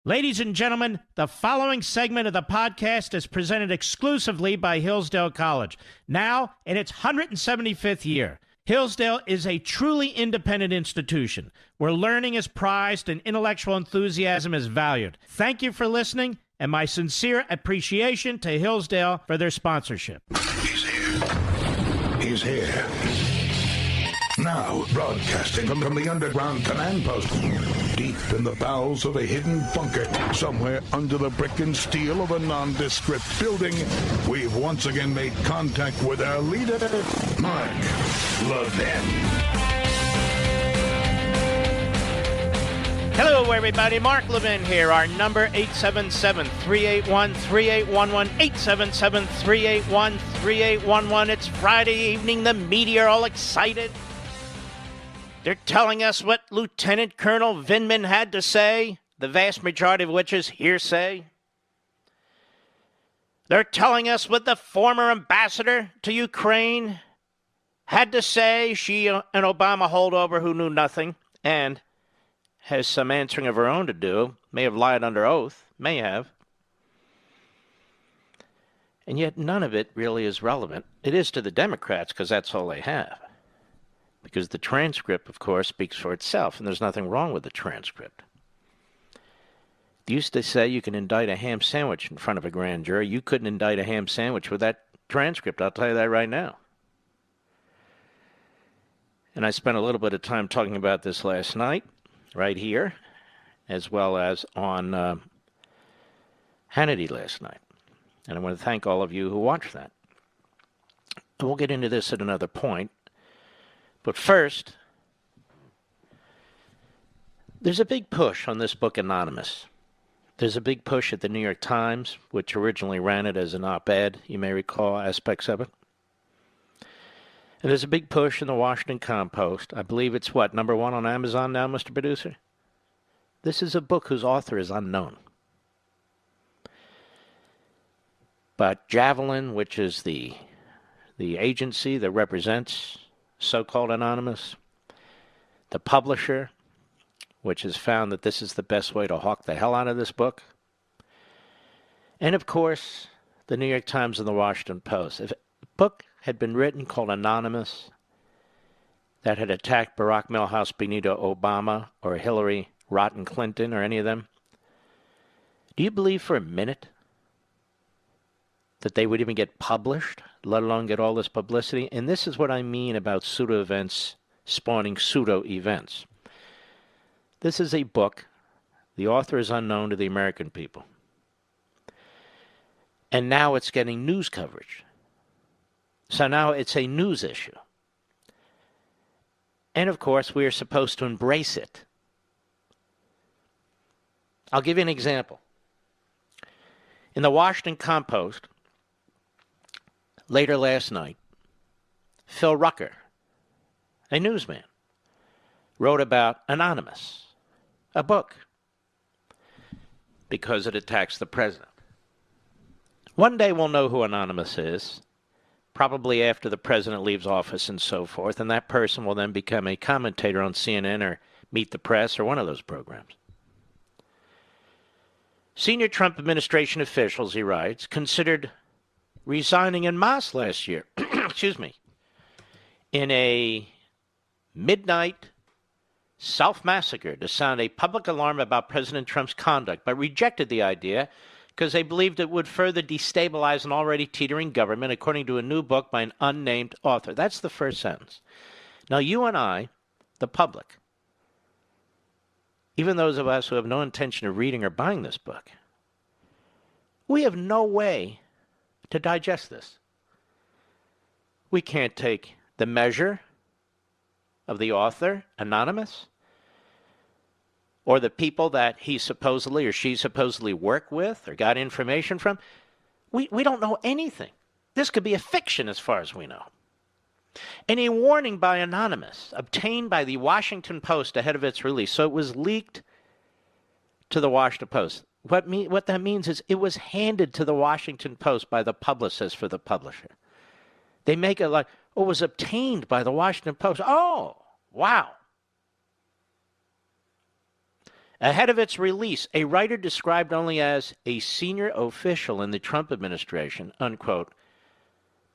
Ladies and gentlemen, the following segment of the podcast is presented exclusively by Hillsdale College. Now, in its 175th year, Hillsdale is a truly independent institution where learning is prized and intellectual enthusiasm is valued. Thank you for listening, and my sincere appreciation to Hillsdale for their sponsorship. He's here. He's here. Now, broadcasting from the underground command post, deep in the bowels of a hidden bunker, somewhere under the brick and steel of a nondescript building, we've once again made contact with our leader, Mark Levin. Hello, everybody. Mark Levin here. Our number, 877-381-3811, 877-381-3811. It's Friday evening. The media are all excited. They're telling us what Lieutenant Colonel Vindman had to say, the vast majority of which is hearsay. They're telling us what the former ambassador to Ukraine had to say, she an Obama holdover who knew nothing and has some answering of her own to do, may have lied under oath, may have. And yet none of it really is relevant. It is to the Democrats because that's all they have. Because the transcript, of course, speaks for itself, and there's nothing wrong with the transcript. They used to say you can indict a ham sandwich in front of a grand jury. You couldn't indict a ham sandwich with that transcript, I'll tell you that right now. And I spent a little bit of time talking about this last night, right here, as well as on Hannity last night. And I want to thank all of you who watched that. And we'll get into this at another point. But first, there's a big push on this book, Anonymous. There's a big push at the New York Times, which originally ran it as an op-ed. You may recall aspects of it. And there's a big push in the Washington Compost. I believe it's, number one on Amazon now, Mr. Producer? This is a book whose author is unknown. But Javelin, which is the agency that represents so-called Anonymous, the publisher, which has found that this is the best way to hawk the hell out of this book, and of course, the New York Times and the Washington Post. If a book had been written called Anonymous that had attacked Barack Milhouse Benito Obama or Hillary Rotten Clinton or any of them, do you believe for a minute that they would even get published, let alone get all this publicity? And this is what I mean about pseudo-events spawning pseudo-events. This is a book. The author is unknown to the American people. And now it's getting news coverage. So now it's a news issue. And of course, we are supposed to embrace it. I'll give you an example. In the Washington Compost, later last night, Phil Rucker, a newsman, wrote about Anonymous, a book, because it attacks the president. One day we'll know who Anonymous is, probably after the president leaves office and so forth, and that person will then become a commentator on CNN or Meet the Press or one of those programs. Senior Trump administration officials, he writes, considered resigning en masse last year, in a midnight self-massacre to sound a public alarm about President Trump's conduct, but rejected the idea because they believed it would further destabilize an already teetering government, according to a new book by an unnamed author. That's the first sentence. Now, you and I, the public, even those of us who have no intention of reading or buying this book, we have no way to digest this. We can't take the measure of the author, Anonymous, or the people that he supposedly or she supposedly worked with or got information from. We don't know anything. This could be a fiction as far as we know. And a warning by Anonymous, obtained by the Washington Post ahead of its release. So it was leaked to the Washington Post. What that means is it was handed to the Washington Post by the publicist for the publisher. They make it like, it was obtained by the Washington Post. Oh, wow. Ahead of its release, a writer described only as a senior official in the Trump administration, unquote,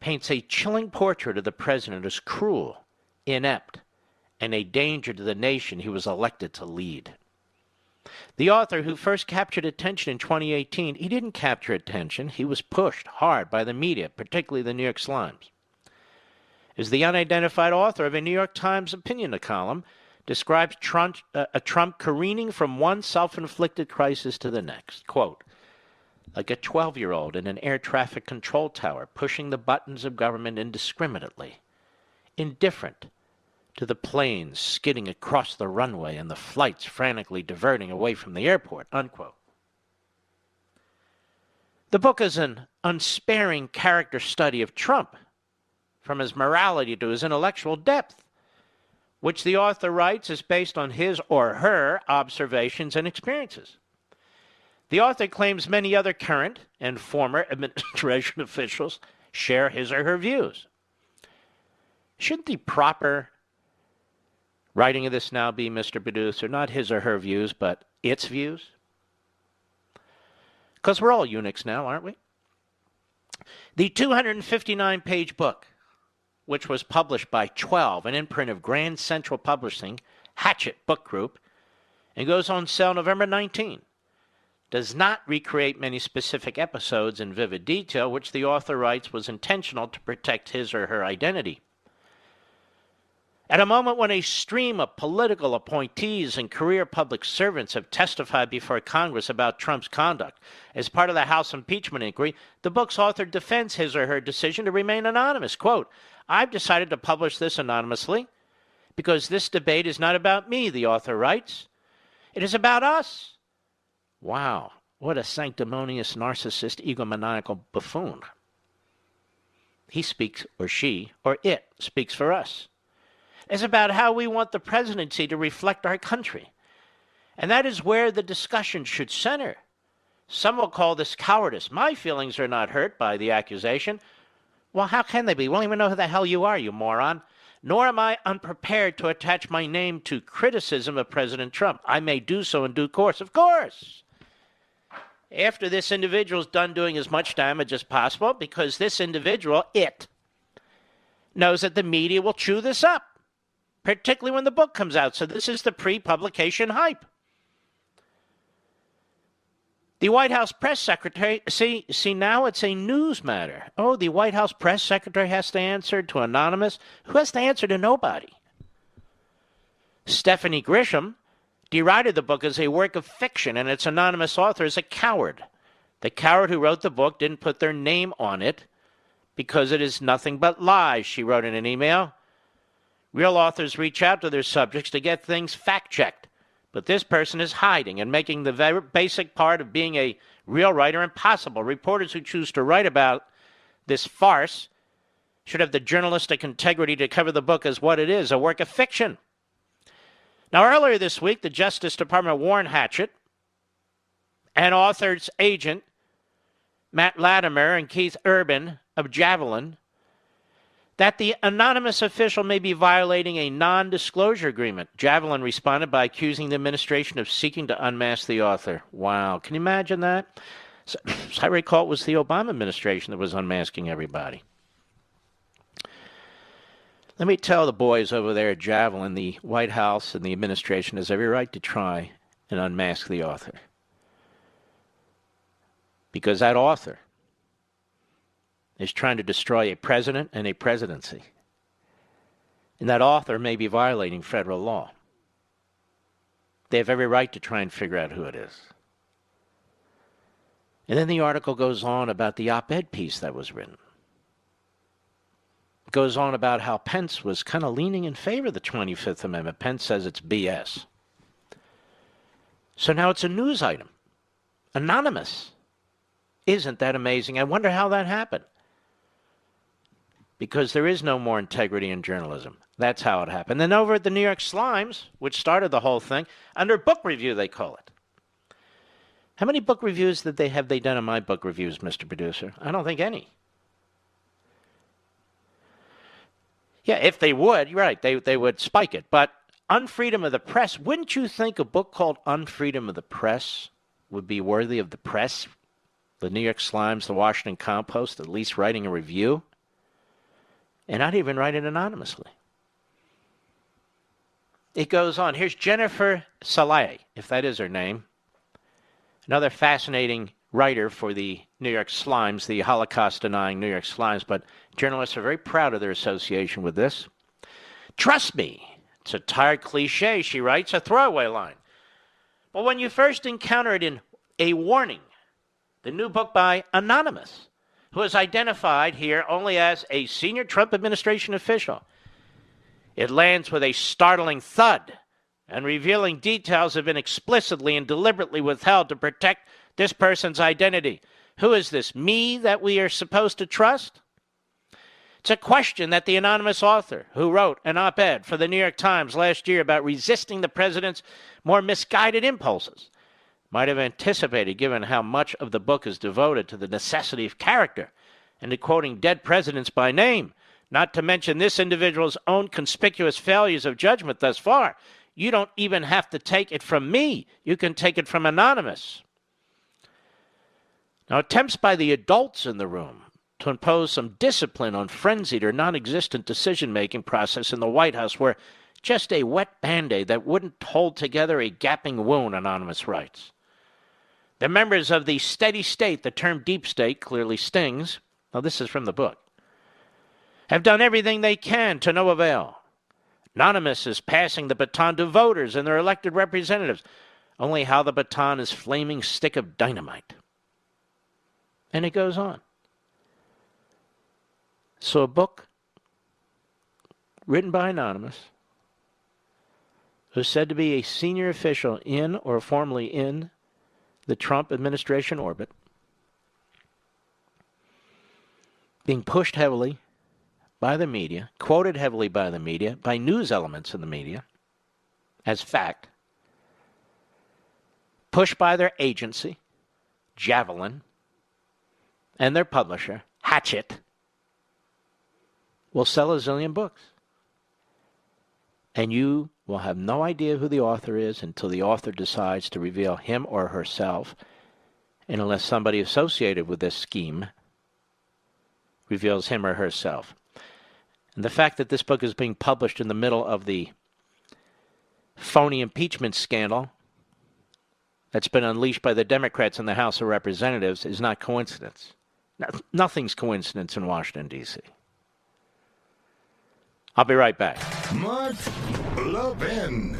paints a chilling portrait of the president as cruel, inept, and a danger to the nation he was elected to lead. The author, who first captured attention in 2018, he didn't capture attention. He was pushed hard by the media, particularly the New York Slimes. Is the unidentified author of a New York Times opinion column, describes Trump careening from one self-inflicted crisis to the next. Quote, like a 12-year-old in an air traffic control tower, pushing the buttons of government indiscriminately, indifferent to the planes skidding across the runway and the flights frantically diverting away from the airport, unquote. The book is an unsparing character study of Trump, from his morality to his intellectual depth, which the author writes is based on his or her observations and experiences. The author claims many other current and former administration officials share his or her views. Shouldn't the proper writing of this now be, Mr. Producer, not his or her views, but its views? Because we're all eunuchs now, aren't we? The 259-page book, which was published by 12, an imprint of Grand Central Publishing, Hachette Book Group, and goes on sale November 19, does not recreate many specific episodes in vivid detail, which the author writes was intentional to protect his or her identity. At a moment when a stream of political appointees and career public servants have testified before Congress about Trump's conduct as part of the House impeachment inquiry, the book's author defends his or her decision to remain anonymous. Quote, I've decided to publish this anonymously because this debate is not about me, the author writes. It is about us. Wow, what a sanctimonious, narcissist, egomaniacal buffoon. He speaks, or she, or it speaks for us. It's about how we want the presidency to reflect our country. And that is where the discussion should center. Some will call this cowardice. My feelings are not hurt by the accusation. Well, how can they be? We won't even know who the hell you are, you moron. Nor am I unprepared to attach my name to criticism of President Trump. I may do so in due course, of course. After this individual's done doing as much damage as possible, because this individual, it, knows that the media will chew this up, particularly when the book comes out. So this is the pre-publication hype. The White House press secretary, see, now it's a news matter. Oh, the White House press secretary has to answer to Anonymous. Who has to answer to nobody? Stephanie Grisham derided the book as a work of fiction and its anonymous author as a coward. The coward who wrote the book didn't put their name on it because it is nothing but lies, she wrote in an email. Real authors reach out to their subjects to get things fact-checked. But this person is hiding and making the very basic part of being a real writer impossible. Reporters who choose to write about this farce should have the journalistic integrity to cover the book as what it is, a work of fiction. Now, earlier this week, the Justice Department warned Hachette and author's agent, Matt Latimer and Keith Urban of Javelin, that the anonymous official may be violating a non-disclosure agreement. Javelin responded by accusing the administration of seeking to unmask the author. Wow, can you imagine that? So, as I recall, it was the Obama administration that was unmasking everybody. Let me tell the boys over there at Javelin, the White House and the administration has every right to try and unmask the author. Because that author is trying to destroy a president and a presidency. And that author may be violating federal law. They have every right to try and figure out who it is. And then the article goes on about the op-ed piece that was written. It goes on about how Pence was kind of leaning in favor of the 25th Amendment. Pence says it's BS. So now it's a news item. Anonymous. Isn't that amazing? I wonder how that happened. Because there is no more integrity in journalism. That's how it happened. Then over at the New York Slimes, which started the whole thing, under book review they call it. How many book reviews have they done in my book reviews, Mr. Producer? I don't think any. Yeah, if they would, you're right, they would spike it. But Unfreedom of the Press. Wouldn't you think a book called Unfreedom of the Press would be worthy of the press? The New York Slimes, the Washington Compost, at least writing a review? And not even write it anonymously. It goes on. Here's Jennifer Saleh, if that is her name. Another fascinating writer for the New York Slimes, the Holocaust-denying New York Slimes, but journalists are very proud of their association with this. Trust me, it's a tired cliche, she writes, a throwaway line. But when you first encounter it in A Warning, the new book by Anonymous, who is identified here only as a senior Trump administration official, it lands with a startling thud, and revealing details have been explicitly and deliberately withheld to protect this person's identity. Who is this me that we are supposed to trust? It's a question that the anonymous author, who wrote an op-ed for the New York Times last year about resisting the president's more misguided impulses, might have anticipated, given how much of the book is devoted to the necessity of character and to quoting dead presidents by name, not to mention this individual's own conspicuous failures of judgment thus far. You don't even have to take it from me. You can take it from Anonymous. Now, attempts by the adults in the room to impose some discipline on frenzied or non-existent decision-making process in the White House were just a wet Band-Aid that wouldn't hold together a gaping wound, Anonymous writes. The members of the steady state, the term deep state clearly stings. Now, this is from the book. Have done everything they can to no avail. Anonymous is passing the baton to voters and their elected representatives, only how the baton is flaming stick of dynamite. And it goes on. So a book written by Anonymous, who's said to be a senior official in or formerly in the Trump administration orbit, being pushed heavily by the media, quoted heavily by the media, by news elements in the media, as fact, pushed by their agency, Javelin, and their publisher, Hatchet, will sell a zillion books. And you will have no idea who the author is until the author decides to reveal him or herself, and unless somebody associated with this scheme reveals him or herself. And the fact that this book is being published in the middle of the phony impeachment scandal that's been unleashed by the Democrats in the House of Representatives is not coincidence. Nothing's coincidence in Washington, D.C. I'll be right back. Mark Levin.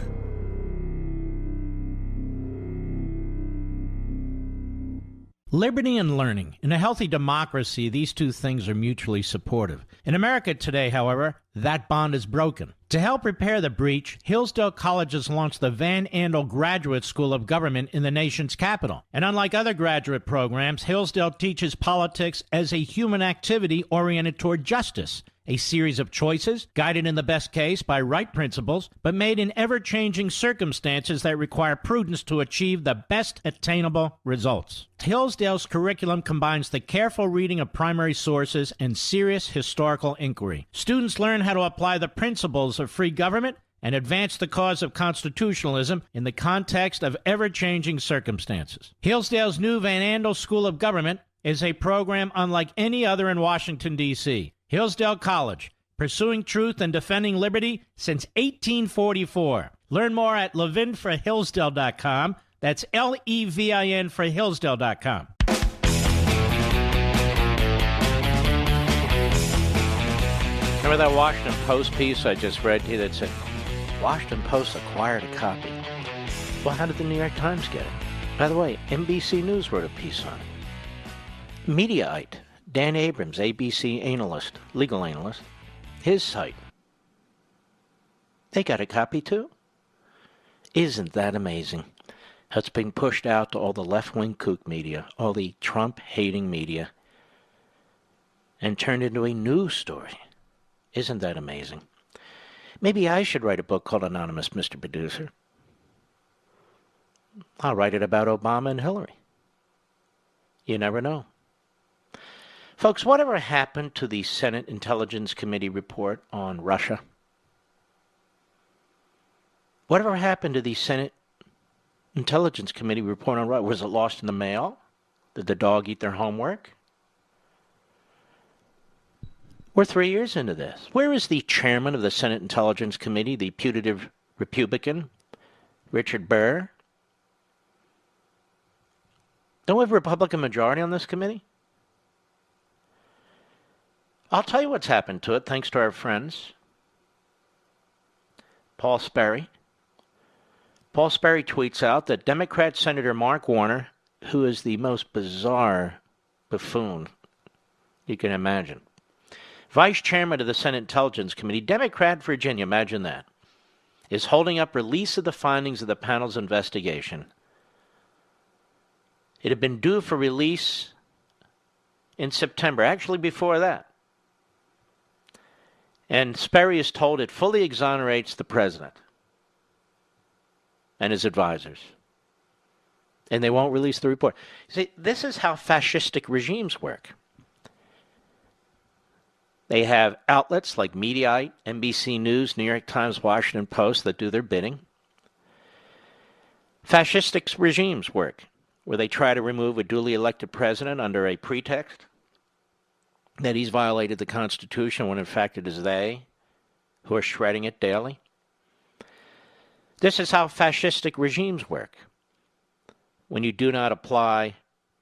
Liberty and learning. In a healthy democracy, these two things are mutually supportive. In America today, however, that bond is broken. To help repair the breach, Hillsdale College has launched the Van Andel Graduate School of Government in the nation's capital. And unlike other graduate programs, Hillsdale teaches politics as a human activity oriented toward justice. A series of choices, guided in the best case by right principles, but made in ever-changing circumstances that require prudence to achieve the best attainable results. Hillsdale's curriculum combines the careful reading of primary sources and serious historical inquiry. Students learn how to apply the principles of free government and advance the cause of constitutionalism in the context of ever-changing circumstances. Hillsdale's new Van Andel School of Government is a program unlike any other in Washington, D.C. Hillsdale College, pursuing truth and defending liberty since 1844. Learn more at levinforhillsdale.com. That's Levin for Hillsdale.com. Remember that Washington Post piece I just read to you that said, Washington Post acquired a copy? Well, how did the New York Times get it? By the way, NBC News wrote a piece on it. Mediaite, Dan Abrams, ABC analyst, legal analyst, his site. They got a copy too. Isn't that amazing? How it's being pushed out to all the left-wing kook media, all the Trump-hating media, and turned into a news story. Isn't that amazing? Maybe I should write a book called Anonymous, Mr. Producer. I'll write it about Obama and Hillary. You never know. Folks, whatever happened to the Senate Intelligence Committee report on Russia? Whatever happened to the Senate Intelligence Committee report on Russia? Was it lost in the mail? Did the dog eat their homework? We're 3 years into this. Where is the chairman of the Senate Intelligence Committee, the putative Republican, Richard Burr? Don't we have a Republican majority on this committee? I'll tell you what's happened to it, thanks to our friends. Paul Sperry. Paul Sperry tweets out that Democrat Senator Mark Warner, who is the most bizarre buffoon you can imagine, Vice Chairman of the Senate Intelligence Committee, Democrat Virginia, imagine that, is holding up release of the findings of the panel's investigation. It had been due for release in September, actually before that. And Sperry is told it fully exonerates the president and his advisors. And they won't release the report. See, this is how fascistic regimes work. They have outlets like Mediaite, NBC News, New York Times, Washington Post that do their bidding. Fascistic regimes work, where they try to remove a duly elected president under a pretext that he's violated the Constitution when in fact it is they who are shredding it daily. This is how fascistic regimes work. When you do not apply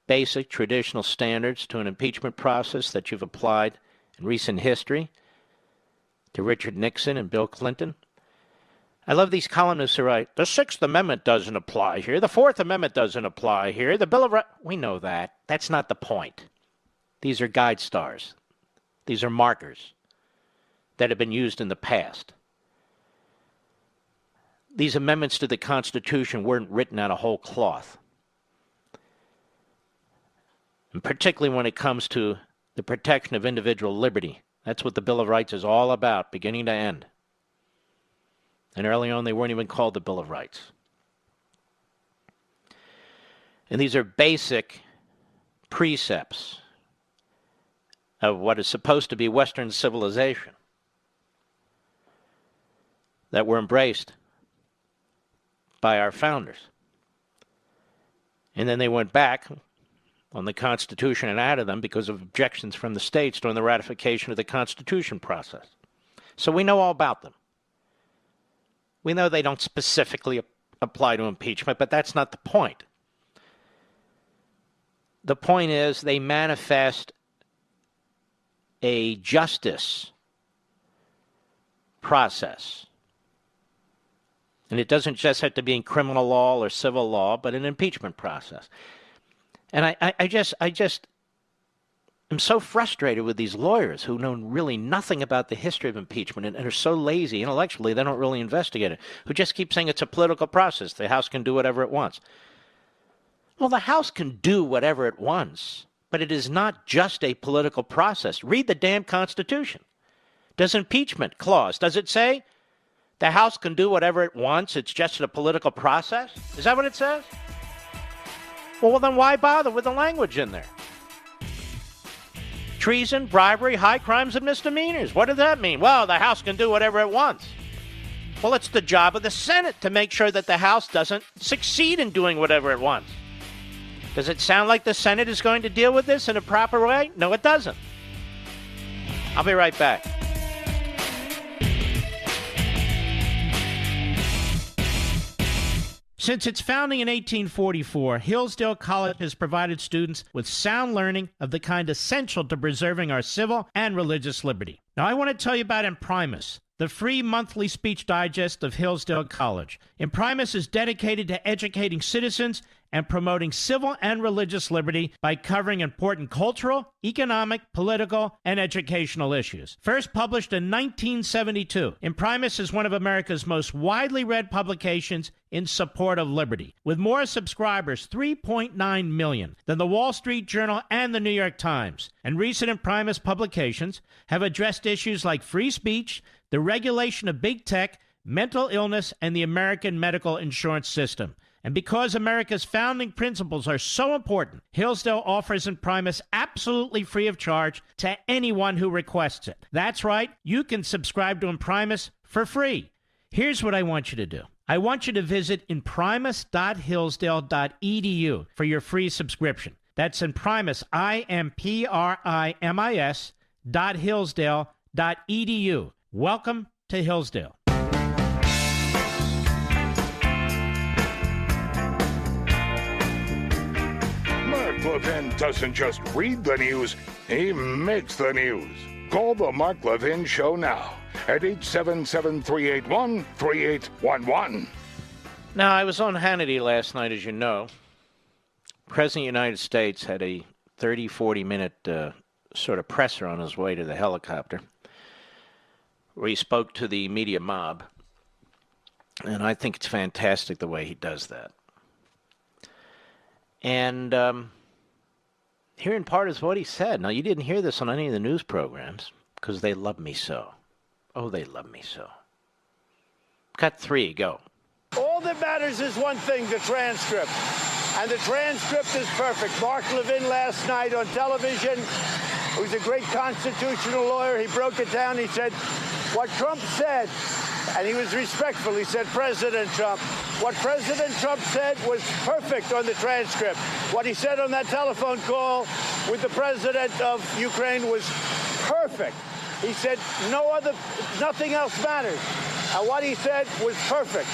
basic traditional standards to an impeachment process that you've applied in recent history to Richard Nixon and Bill Clinton. I love these columnists who write, the Sixth Amendment doesn't apply here, the Fourth Amendment doesn't apply here, the Bill of Rights. We know that. That's not the point. These are guide stars. These are markers that have been used in the past. These amendments to the Constitution weren't written out of whole cloth. And particularly when it comes to the protection of individual liberty. That's what the Bill of Rights is all about, beginning to end. And early on, they weren't even called the Bill of Rights. And these are basic precepts of what is supposed to be Western civilization that were embraced by our founders. And then they went back on the Constitution and added them because of objections from the states during the ratification of the Constitution process. So we know all about them. We know they don't specifically apply to impeachment, but that's not the point. The point is they manifest a justice process. And it doesn't just have to be in criminal law or civil law, but an impeachment process. And I just am so frustrated with these lawyers who know really nothing about the history of impeachment and are so lazy intellectually they don't really investigate it, who just keep saying it's a political process. The House can do whatever it wants. Well, the House can do whatever it wants, but it is not just a political process. Read the damn Constitution. Does impeachment clause, does it say the House can do whatever it wants, it's just a political process? Is that what it says? Well, then why bother with the language in there? Treason, bribery, high crimes, and misdemeanors. What does that mean? Well, the House can do whatever it wants. Well, it's the job of the Senate to make sure that the House doesn't succeed in doing whatever it wants. Does it sound like the Senate is going to deal with this in a proper way? No, it doesn't. I'll be right back. Since its founding in 1844, Hillsdale College has provided students with sound learning of the kind essential to preserving our civil and religious liberty. Now, I want to tell you about Imprimis, the free monthly speech digest of Hillsdale College. Imprimis is dedicated to educating citizens and promoting civil and religious liberty by covering important cultural, economic, political, and educational issues. First published in 1972, Imprimis is one of America's most widely read publications in support of liberty, with more subscribers, 3.9 million, than the Wall Street Journal and the New York Times. And recent Imprimis publications have addressed issues like free speech, the regulation of big tech, mental illness, and the American medical insurance system. And because America's founding principles are so important, Hillsdale offers Imprimis absolutely free of charge to anyone who requests it. That's right, you can subscribe to Imprimis for free. Here's what I want you to do. I want you to visit imprimis.hillsdale.edu for your free subscription. That's Imprimis, IMPRIMIS.hillsdale.edu. Welcome to Hillsdale. Mark Levin doesn't just read the news, he makes the news. Call the Mark Levin Show now at 877-381-3811. Now, I was on Hannity last night, as you know. President of the United States had a 30, 40-minute sort of presser on his way to the helicopter where he spoke to the media mob. And I think it's fantastic the way he does that. And here in part is what he said. Now, you didn't hear this on any of the news programs because they love me so. Oh, they love me so. Cut 3, go. All that matters is one thing, the transcript. And the transcript is perfect. Mark Levin last night on television, who's a great constitutional lawyer, he broke it down. He said, what Trump said, and he was respectful. He said, President Trump. What President Trump said was perfect on the transcript. What he said on that telephone call with the president of Ukraine was perfect. He said, nothing else matters. And what he said was perfect.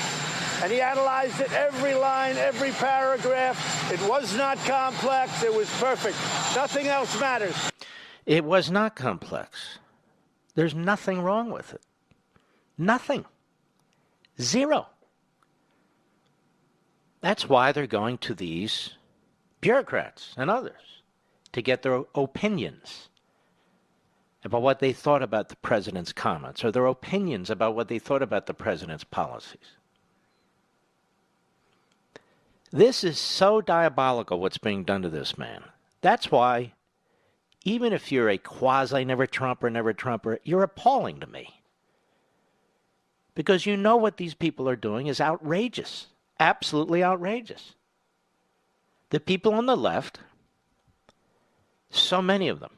And he analyzed it, every line, every paragraph. It was not complex. It was perfect. Nothing else matters. It was not complex. There's nothing wrong with it. Nothing. Zero. That's why they're going to these bureaucrats and others to get their opinions about what they thought about the president's comments or their opinions about what they thought about the president's policies. This is so diabolical what's being done to this man. That's why, even if you're a quasi-never-Trumper, you're appalling to me. Because you know what these people are doing is outrageous. Absolutely outrageous. The people on the left, so many of them,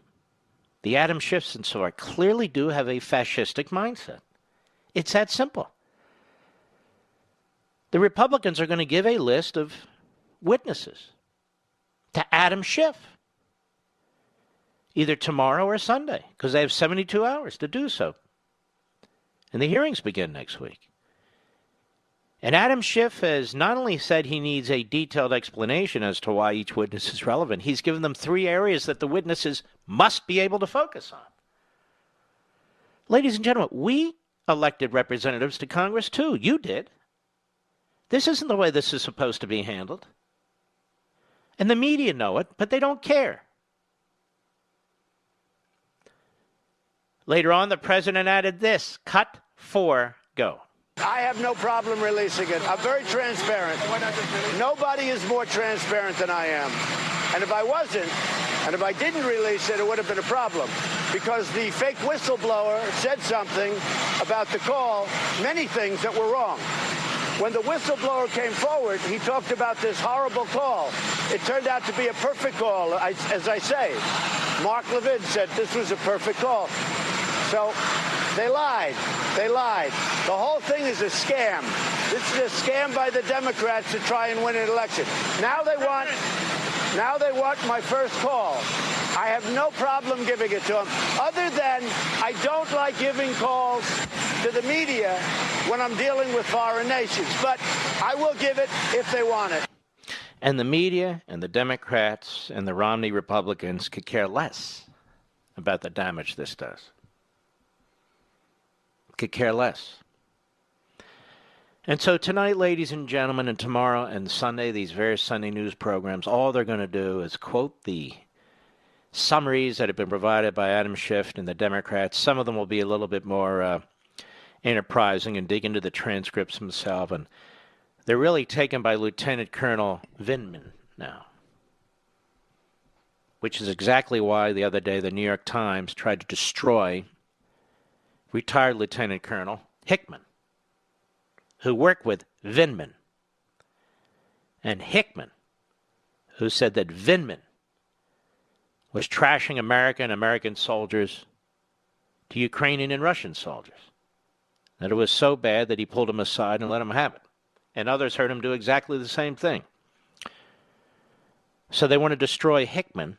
the Adam Schiffs and so on, clearly do have a fascistic mindset. It's that simple. The Republicans are going to give a list of witnesses to Adam Schiff, either tomorrow or Sunday, because they have 72 hours to do so. And the hearings begin next week. And Adam Schiff has not only said he needs a detailed explanation as to why each witness is relevant, he's given them 3 areas that the witnesses must be able to focus on. Ladies and gentlemen, we elected representatives to Congress too. You did. This isn't the way this is supposed to be handled. And the media know it, but they don't care. Later on, the president added this. Cut 4, go. I have no problem releasing it. I'm very transparent. Nobody is more transparent than I am. And if I wasn't, and if I didn't release it, it would have been a problem. Because the fake whistleblower said something about the call, many things that were wrong. When the whistleblower came forward, he talked about this horrible call. It turned out to be a perfect call, as I say. Mark Levin said this was a perfect call. So they lied. They lied. The whole thing is a scam. This is a scam by the Democrats to try and win an election. Now they want my first call. I have no problem giving it to them, other than I don't like giving calls to the media when I'm dealing with foreign nations. But I will give it if they want it. And the media and the Democrats and the Romney Republicans could care less about the damage this does. Could care less. And so tonight, ladies and gentlemen, and tomorrow and Sunday, these various Sunday news programs, all they're going to do is quote the summaries that have been provided by Adam Schiff and the Democrats. Some of them will be a little bit more enterprising and dig into the transcripts themselves. And they're really taken by Lieutenant Colonel Vindman now, which is exactly why the other day the New York Times tried to destroy retired Lieutenant Colonel Hickman, who worked with Vindman. And Hickman, who said that Vindman was trashing America and American soldiers to Ukrainian and Russian soldiers. That it was so bad that he pulled them aside and let them have it. And others heard him do exactly the same thing. So they want to destroy Hickman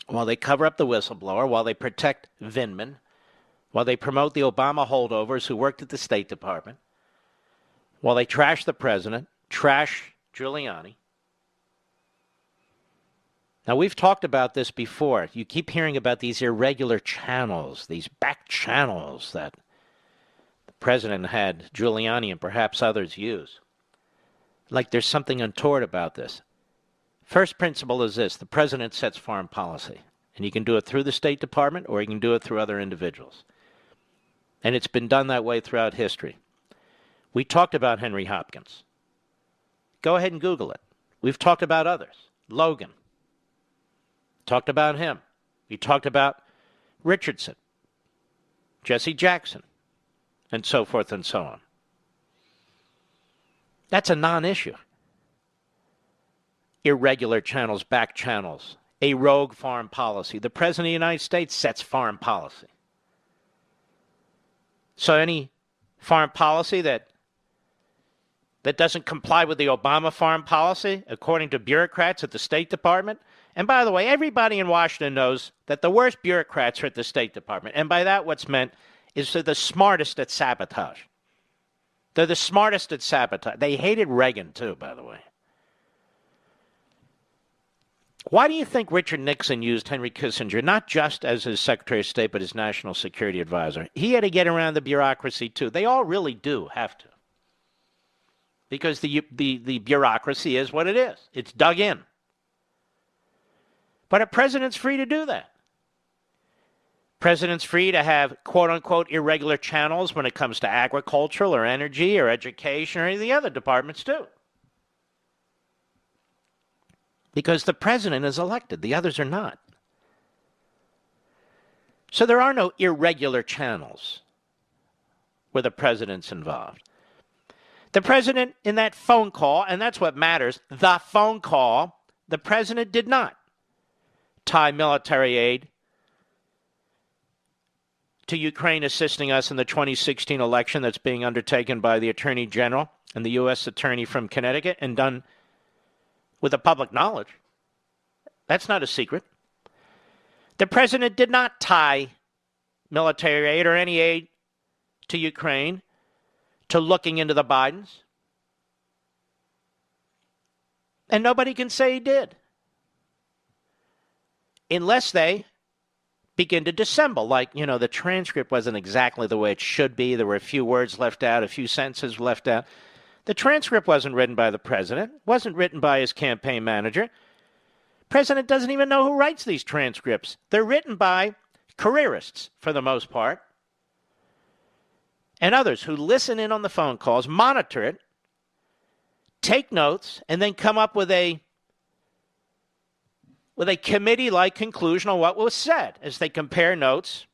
while they cover up the whistleblower, while they protect Vindman, while they promote the Obama holdovers who worked at the State Department, while they trash the president, trash Giuliani. Now, we've talked about this before. You keep hearing about these irregular channels, these back channels that the president had Giuliani and perhaps others use. Like there's something untoward about this. First principle is this: the president sets foreign policy. And he can do it through the State Department or he can do it through other individuals. And it's been done that way throughout history. We talked about Henry Hopkins. Go ahead and Google it. We've talked about others. Logan. Talked about him. We talked about Richardson, Jesse Jackson, and so forth and so on. That's a non-issue. Irregular channels, back channels, a rogue foreign policy. The President of the United States sets foreign policy. So any foreign policy that doesn't comply with the Obama foreign policy, according to bureaucrats at the State Department. And by the way, everybody in Washington knows that the worst bureaucrats are at the State Department. And by that, what's meant is they're the smartest at sabotage. They're the smartest at sabotage. They hated Reagan, too, by the way. Why do you think Richard Nixon used Henry Kissinger, not just as his Secretary of State, but his National Security Advisor? He had to get around the bureaucracy, too. They all really do have to. Because the bureaucracy is what it is. It's dug in. But a president's free to do that. President's free to have, quote-unquote, irregular channels when it comes to agricultural or energy or education or any of the other departments, too. Because the president is elected. The others are not. So there are no irregular channels where the president's involved. The president, in that phone call, and that's what matters, the phone call, the president did not tie military aid to Ukraine assisting us in the 2016 election that's being undertaken by the Attorney General and the U.S. Attorney from Connecticut and done with the public knowledge. That's not a secret. The president did not tie military aid or any aid to Ukraine to looking into the Bidens. And nobody can say he did. Unless they begin to dissemble. Like, the transcript wasn't exactly the way it should be. There were a few words left out, a few sentences left out. The transcript wasn't written by the president, wasn't written by his campaign manager. President doesn't even know who writes these transcripts. They're written by careerists, for the most part, and others who listen in on the phone calls, monitor it, take notes, and then come up with a committee-like conclusion on what was said as they compare notes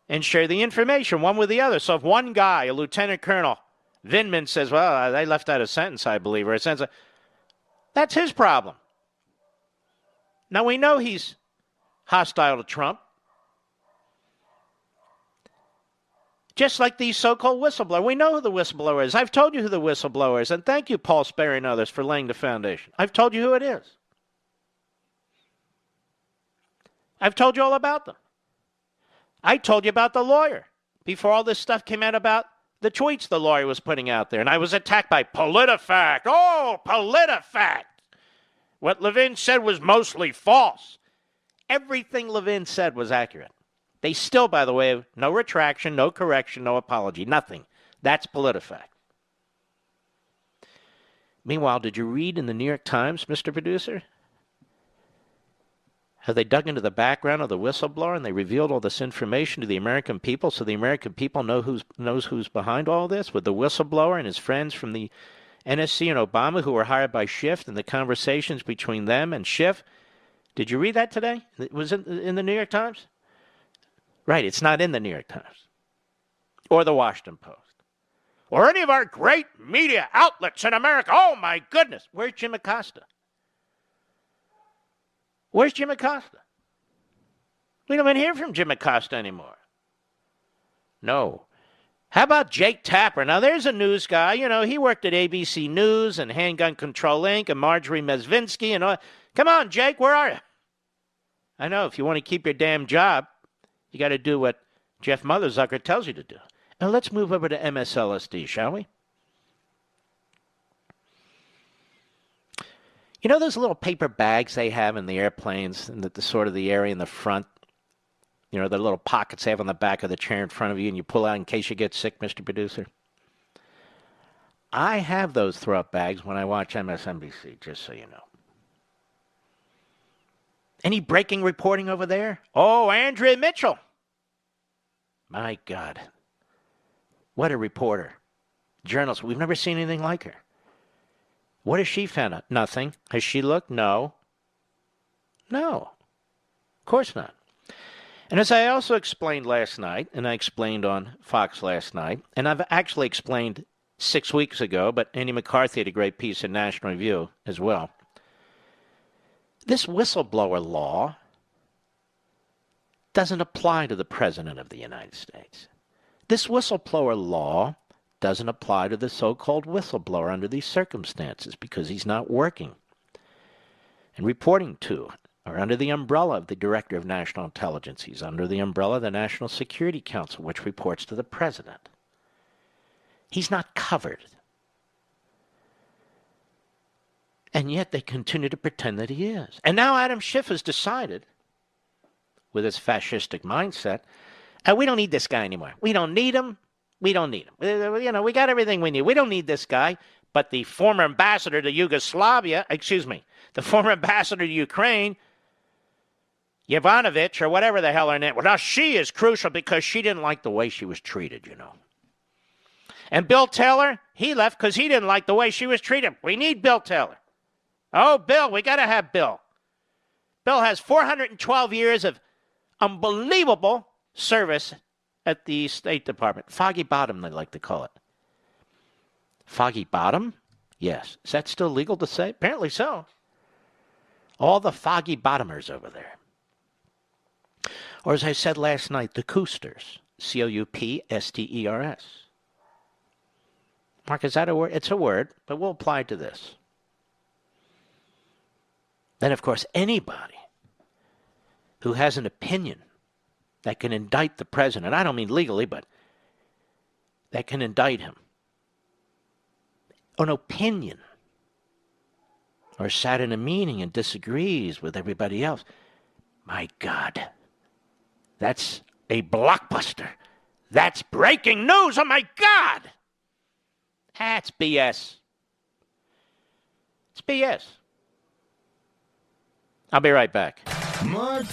and share the information one with the other. So if one guy, a lieutenant colonel, Vindman, says, well, they left out a sentence, I believe, or a sentence, that's his problem. Now, we know he's hostile to Trump. Just like these so-called whistleblowers. We know who the whistleblower is. I've told you who the whistleblower is. And thank you, Paul Sperry and others, for laying the foundation. I've told you who it is. I've told you all about them. I told you about the lawyer before all this stuff came out about the tweets the lawyer was putting out there. And I was attacked by PolitiFact. Oh, PolitiFact. What Levin said was mostly false. Everything Levin said was accurate. They still, by the way, have no retraction, no correction, no apology, nothing. That's PolitiFact. Meanwhile, did you read in the New York Times, Mr. Producer? Have they dug into the background of the whistleblower and they revealed all this information to the American people so the American people knows who's behind all this? With the whistleblower and his friends from the NSC and Obama who were hired by Schiff and the conversations between them and Schiff? Did you read that today? It was in the New York Times? Right, it's not in the New York Times or the Washington Post or any of our great media outlets in America. Oh, my goodness. Where's Jim Acosta? Where's Jim Acosta? We don't even hear from Jim Acosta anymore. No, How about Jake Tapper? Now, there's a news guy. You know, he worked at ABC News and Handgun Control Inc. and Marjorie Mezvinsky and all. Come on, Jake, where are you? I know, if you want to keep your damn job, you got to do what Jeff Motherzucker tells you to do. Now, let's move over to MSLSD, shall we? You know those little paper bags they have in the airplanes and the sort of the area in the front? You know, the little pockets they have on the back of the chair in front of you and you pull out in case you get sick, Mr. Producer? I have those throw-up bags when I watch MSNBC, just so you know. Any breaking reporting over there? Oh, Andrea Mitchell. My God. What a reporter. Journalist. We've never seen anything like her. What has she found out? Nothing. Has she looked? No. No. Of course not. And as I also explained last night, and I explained on Fox last night, and I've actually explained 6 weeks ago, but Andy McCarthy had a great piece in National Review as well. This whistleblower law doesn't apply to the President of the United States. This whistleblower law doesn't apply to the so-called whistleblower under these circumstances because he's not working and reporting to or under the umbrella of the Director of National Intelligence. He's under the umbrella of the National Security Council, which reports to the President. He's not covered. And yet they continue to pretend that he is. And now Adam Schiff has decided, with his fascistic mindset, we don't need this guy anymore. We don't need him. We don't need him. You know, we got everything we need. We don't need this guy. But the former ambassador to the former ambassador to Ukraine, Yovanovitch, or whatever the hell her name was. Now, she is crucial because she didn't like the way she was treated, you know. And Bill Taylor, he left because he didn't like the way she was treated. We need Bill Taylor. Oh, Bill, we got to have Bill. Bill has 412 years of unbelievable service at the State Department. Foggy Bottom, they like to call it. Foggy Bottom? Yes. Is that still legal to say? Apparently so. All the Foggy Bottomers over there. Or as I said last night, the Coosters. Coupsters. Mark, is that a word? It's a word, but we'll apply it to this. Then, of course, anybody who has an opinion that can indict the president, I don't mean legally, but that can indict him, an opinion, or sat in a meeting and disagrees with everybody else, my God, that's a blockbuster. That's breaking news. Oh, my God. That's BS. It's BS. I'll be right back. Mark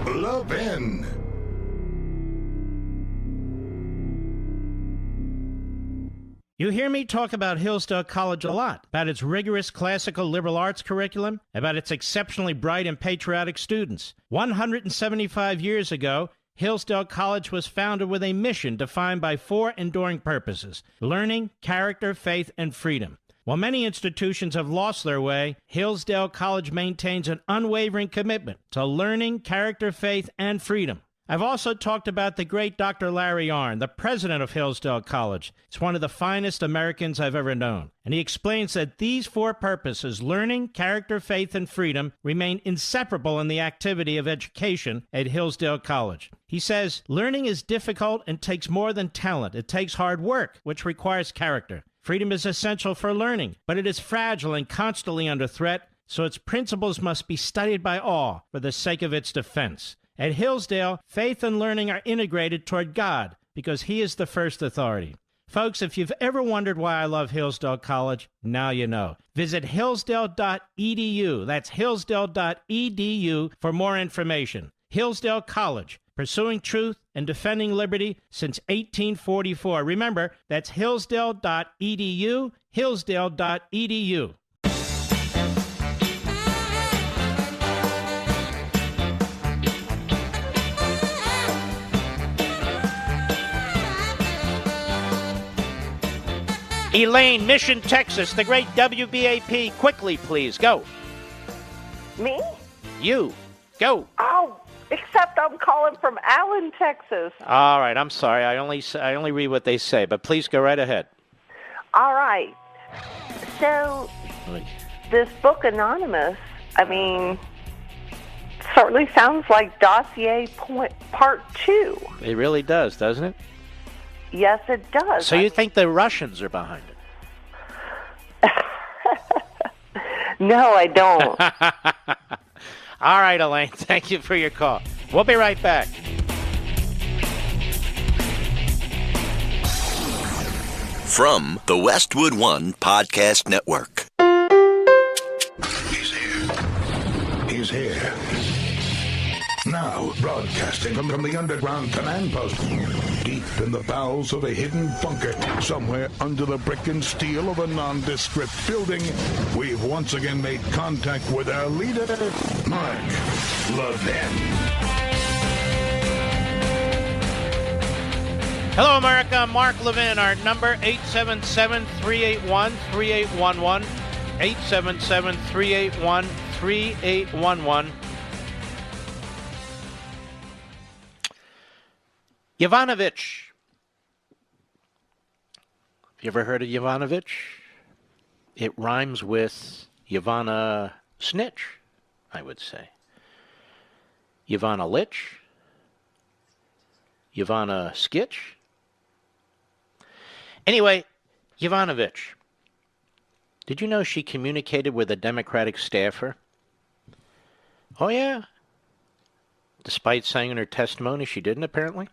Levin. You hear me talk about Hillsdale College a lot, about its rigorous classical liberal arts curriculum, about its exceptionally bright and patriotic students. 175 years ago, Hillsdale College was founded with a mission defined by 4 enduring purposes: learning, character, faith, and freedom. While many institutions have lost their way, Hillsdale College maintains an unwavering commitment to learning, character, faith, and freedom. I've also talked about the great Dr. Larry Arnn, the president of Hillsdale College. It's one of the finest Americans I've ever known. And he explains that these 4 purposes, learning, character, faith, and freedom, remain inseparable in the activity of education at Hillsdale College. He says, learning is difficult and takes more than talent. It takes hard work, which requires character. Freedom is essential for learning, but it is fragile and constantly under threat, so its principles must be studied by all for the sake of its defense. At Hillsdale, faith and learning are integrated toward God because He is the first authority. Folks, if you've ever wondered why I love Hillsdale College, now you know. Visit hillsdale.edu. That's hillsdale.edu for more information. Hillsdale College, pursuing truth and defending liberty since 1844. Remember, that's hillsdale.edu, hillsdale.edu. Elaine, Mission, Texas, the great WBAP. Quickly, please, go. Me? You, go. Oh, Except I'm calling from Allen, Texas. All right, I'm sorry. I only read what they say, but please go right ahead. All right. So, this book, Anonymous, I mean, certainly sounds like Dossier Part 2. It really does, doesn't it? Yes, it does. So you think the Russians are behind it? No, I don't. All right, Elaine, thank you for your call. We'll be right back. From the Westwood One Podcast Network. He's here. He's here. Now, broadcasting from the underground command post, deep in the bowels of a hidden bunker, somewhere under the brick and steel of a nondescript building, we've once again made contact with our leader, Mark Levin. Hello, America. I'm Mark Levin. Our number, 877-381-3811. 877-381-3811. Yovanovitch. Have you ever heard of Yovanovitch? It rhymes with Yvonne Snitch, I would say. Yvonne Litch. Yvonne Skitch. Anyway, Yovanovitch. Did you know she communicated with a Democratic staffer? Oh, yeah. Despite saying in her testimony she didn't, apparently.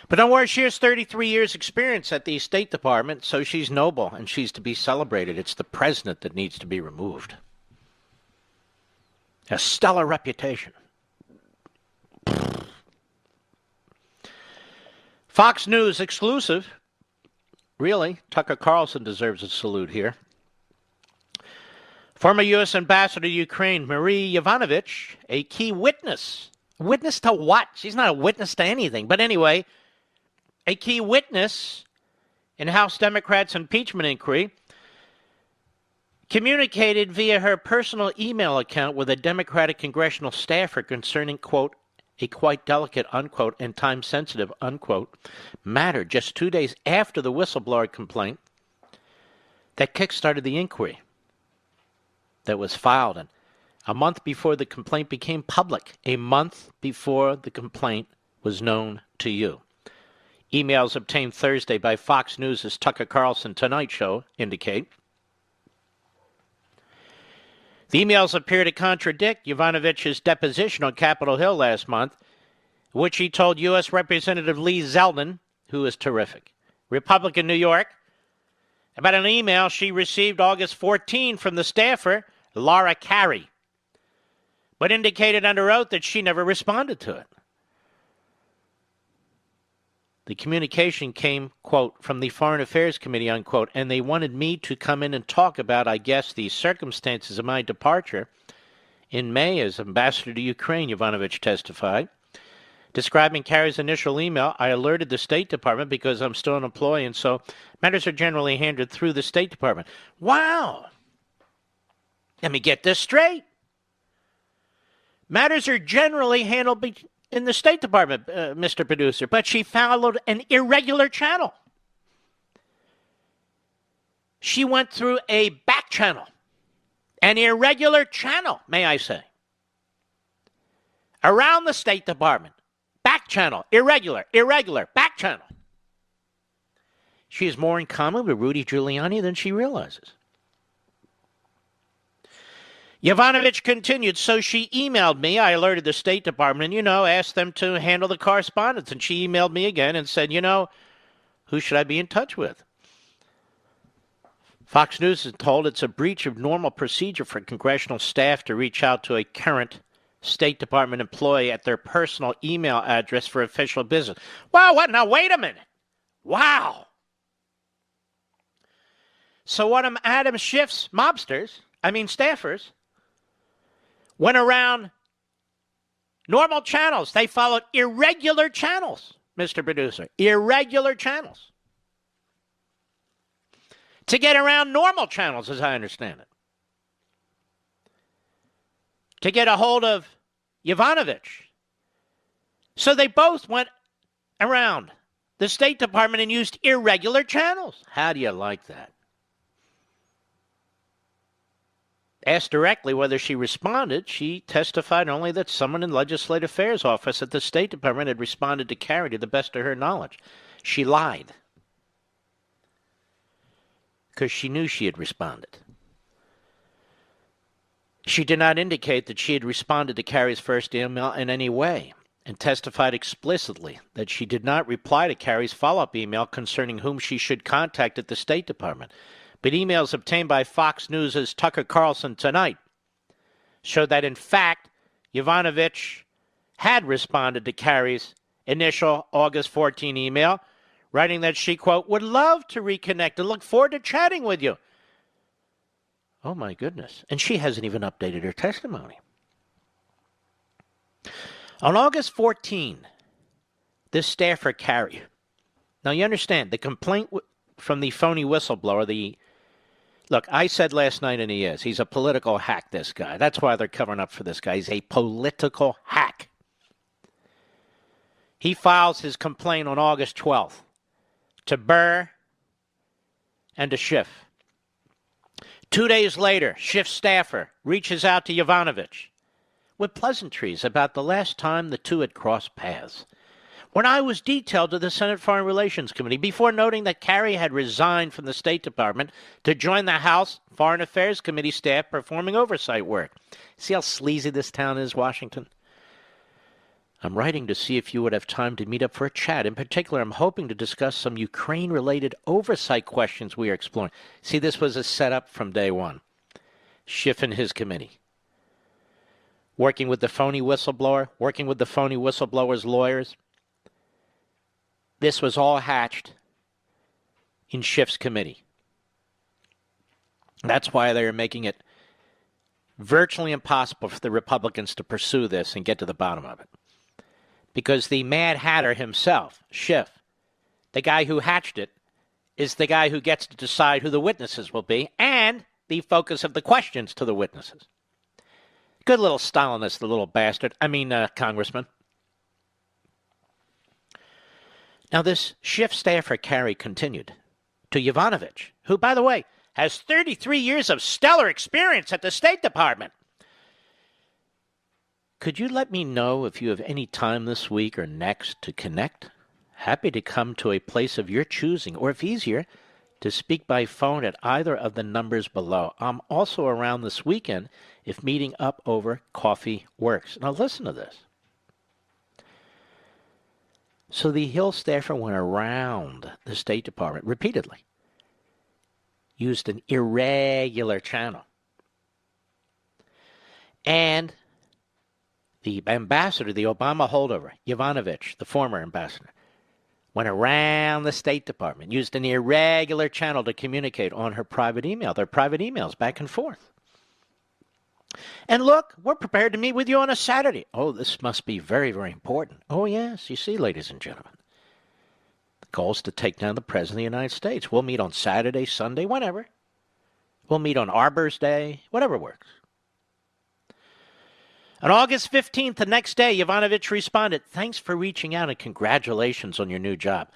But don't worry, she has 33 years' experience at the State Department, so she's noble and she's to be celebrated. It's the president that needs to be removed. A stellar reputation. Fox News exclusive. Really, Tucker Carlson deserves a salute here. Former U.S. Ambassador to Ukraine, Marie Yovanovitch, a key witness. Witness to what? She's not a witness to anything. But anyway, a key witness in House Democrats' impeachment inquiry, communicated via her personal email account with a Democratic congressional staffer concerning, quote, a quite delicate, unquote, and time-sensitive, unquote, matter just 2 days after the whistleblower complaint that kick-started the inquiry that was filed, and a month before the complaint became public, a month before the complaint was known to you. Emails obtained Thursday by Fox News' Tucker Carlson Tonight Show indicate the emails appear to contradict Yovanovitch's deposition on Capitol Hill last month, which he told U.S. Representative Lee Zeldin, who is terrific, Republican New York, about an email she received August 14 from the staffer, Laura Carey, but indicated under oath that she never responded to it. The communication came, quote, from the Foreign Affairs Committee, unquote, and they wanted me to come in and talk about, I guess, the circumstances of my departure in May as ambassador to Ukraine, Yovanovitch testified. Describing Carey's initial email, I alerted the State Department because I'm still an employee, and so matters are generally handled through the State Department. Wow! Let me get this straight. Matters are generally handled in the State Department, Mr. Producer, but she followed an irregular channel. She went through a back channel, an irregular channel, may I say, around the State Department. Back channel, irregular, back channel. She has more in common with Rudy Giuliani than she realizes. Yovanovitch continued, so she emailed me. I alerted the State Department and, asked them to handle the correspondence. And she emailed me again and said, who should I be in touch with? Fox News is told it's a breach of normal procedure for congressional staff to reach out to a current State Department employee at their personal email address for official business. Wow, what? Now, wait a minute. Wow. So what Adam Schiff's staffers, went around normal channels. They followed irregular channels, Mr. Producer. Irregular channels. To get around normal channels, as I understand it. To get a hold of Yovanovitch. So they both went around the State Department and used irregular channels. How do you like that? Asked directly whether she responded, she testified only that someone in Legislative Affairs Office at the State Department had responded to Kerry to the best of her knowledge. She lied because she knew she had responded. She did not indicate that she had responded to Kerry's first email in any way, and testified explicitly that she did not reply to Kerry's follow-up email concerning whom she should contact at the State Department. But emails obtained by Fox News' Tucker Carlson tonight showed that, in fact, Yovanovitch had responded to Kerry's initial August 14 email, writing that she, quote, would love to reconnect and look forward to chatting with you. Oh, my goodness. And she hasn't even updated her testimony. On August 14, this staffer Kerry. Now, you understand, the complaint from the phony whistleblower, look, I said last night, and he is. He's a political hack, this guy. That's why they're covering up for this guy. He's a political hack. He files his complaint on August 12th to Burr and to Schiff. 2 days later, Schiff staffer reaches out to Yovanovitch with pleasantries about the last time the two had crossed paths, when I was detailed to the Senate Foreign Relations Committee, before noting that Kerry had resigned from the State Department to join the House Foreign Affairs Committee staff performing oversight work. See how sleazy this town is, Washington? I'm writing to see if you would have time to meet up for a chat. In particular, I'm hoping to discuss some Ukraine-related oversight questions we are exploring. See, this was a setup from day one. Schiff and his committee. Working with the phony whistleblower, working with the phony whistleblower's lawyers. This was all hatched in Schiff's committee. That's why they are making it virtually impossible for the Republicans to pursue this and get to the bottom of it. Because the Mad Hatter himself, Schiff, the guy who hatched it, is the guy who gets to decide who the witnesses will be and the focus of the questions to the witnesses. Good little Stalinist, the little bastard. Congressman. Now, this Schiff staffer Kerry continued to Yovanovitch, who, by the way, has 33 years of stellar experience at the State Department. Could you let me know if you have any time this week or next to connect? Happy to come to a place of your choosing, or if easier, to speak by phone at either of the numbers below. I'm also around this weekend if meeting up over coffee works. Now listen to this. So the Hill staffer went around the State Department repeatedly, used an irregular channel, and the ambassador, the Obama holdover, Yovanovitch, the former ambassador, went around the State Department, used an irregular channel to communicate on her private email, their private emails back and forth. And look, we're prepared to meet with you on a Saturday. Oh, this must be very, very important. Oh, yes, you see, ladies and gentlemen. The goal is to take down the President of the United States. We'll meet on Saturday, Sunday, whenever. We'll meet on Arbor's Day, whatever works. On August 15th, the next day, Yovanovitch responded, thanks for reaching out and congratulations on your new job.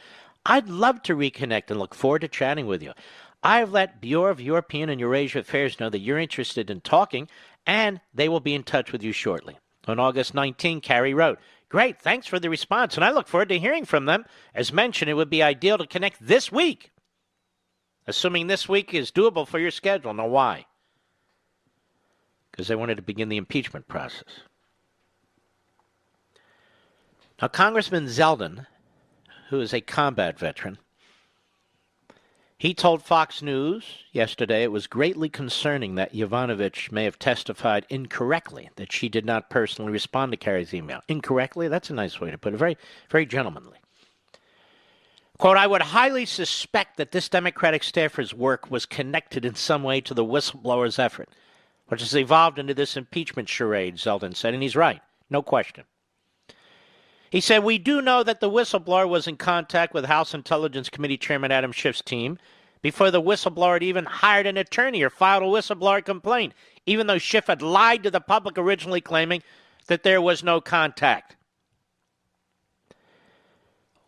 I'd love to reconnect and look forward to chatting with you. I've let Bureau of European and Eurasia Affairs know that you're interested in talking, and they will be in touch with you shortly. On August 19, Kerry wrote, great, thanks for the response, and I look forward to hearing from them. As mentioned, it would be ideal to connect this week, assuming this week is doable for your schedule. Now, why? Because they wanted to begin the impeachment process. Now, Congressman Zeldin, who is a combat veteran, he told Fox News yesterday it was greatly concerning that Yovanovitch may have testified incorrectly, that she did not personally respond to Kerry's email. Incorrectly? That's a nice way to put it. Very, very gentlemanly. Quote, I would highly suspect that this Democratic staffer's work was connected in some way to the whistleblower's effort, which has evolved into this impeachment charade, Zeldin said, and he's right, no question. He said, we do know that the whistleblower was in contact with House Intelligence Committee Chairman Adam Schiff's team before the whistleblower had even hired an attorney or filed a whistleblower complaint, even though Schiff had lied to the public, originally claiming that there was no contact.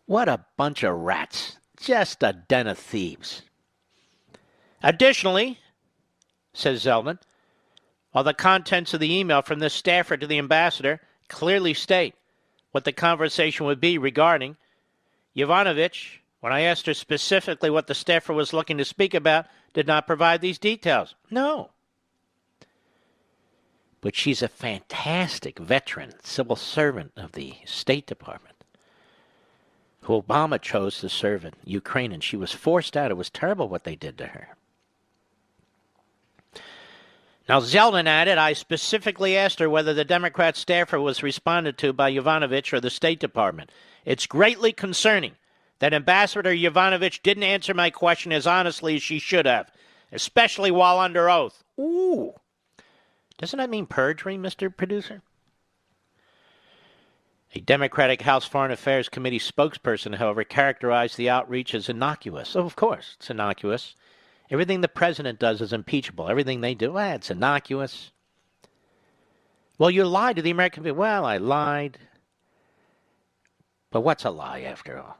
What a bunch of rats. Just a den of thieves. Additionally, says Zeldin, while the contents of the email from this staffer to the ambassador clearly state what the conversation would be regarding, Yovanovitch, when I asked her specifically what the staffer was looking to speak about, did not provide these details. No. But she's a fantastic veteran civil servant of the State Department who Obama chose to serve in Ukraine, and she was forced out. It was terrible what they did to her. Now, Zeldin added, I specifically asked her whether the Democrat staffer was responded to by Yovanovitch or the State Department. It's greatly concerning that Ambassador Yovanovitch didn't answer my question as honestly as she should have, especially while under oath. Ooh. Doesn't that mean perjury, Mr. Producer? A Democratic House Foreign Affairs Committee spokesperson, however, characterized the outreach as innocuous. Oh, of course, it's innocuous. Everything the president does is impeachable. Everything they do, it's innocuous. Well, you lied to the American people. Well, I lied. But what's a lie, after all?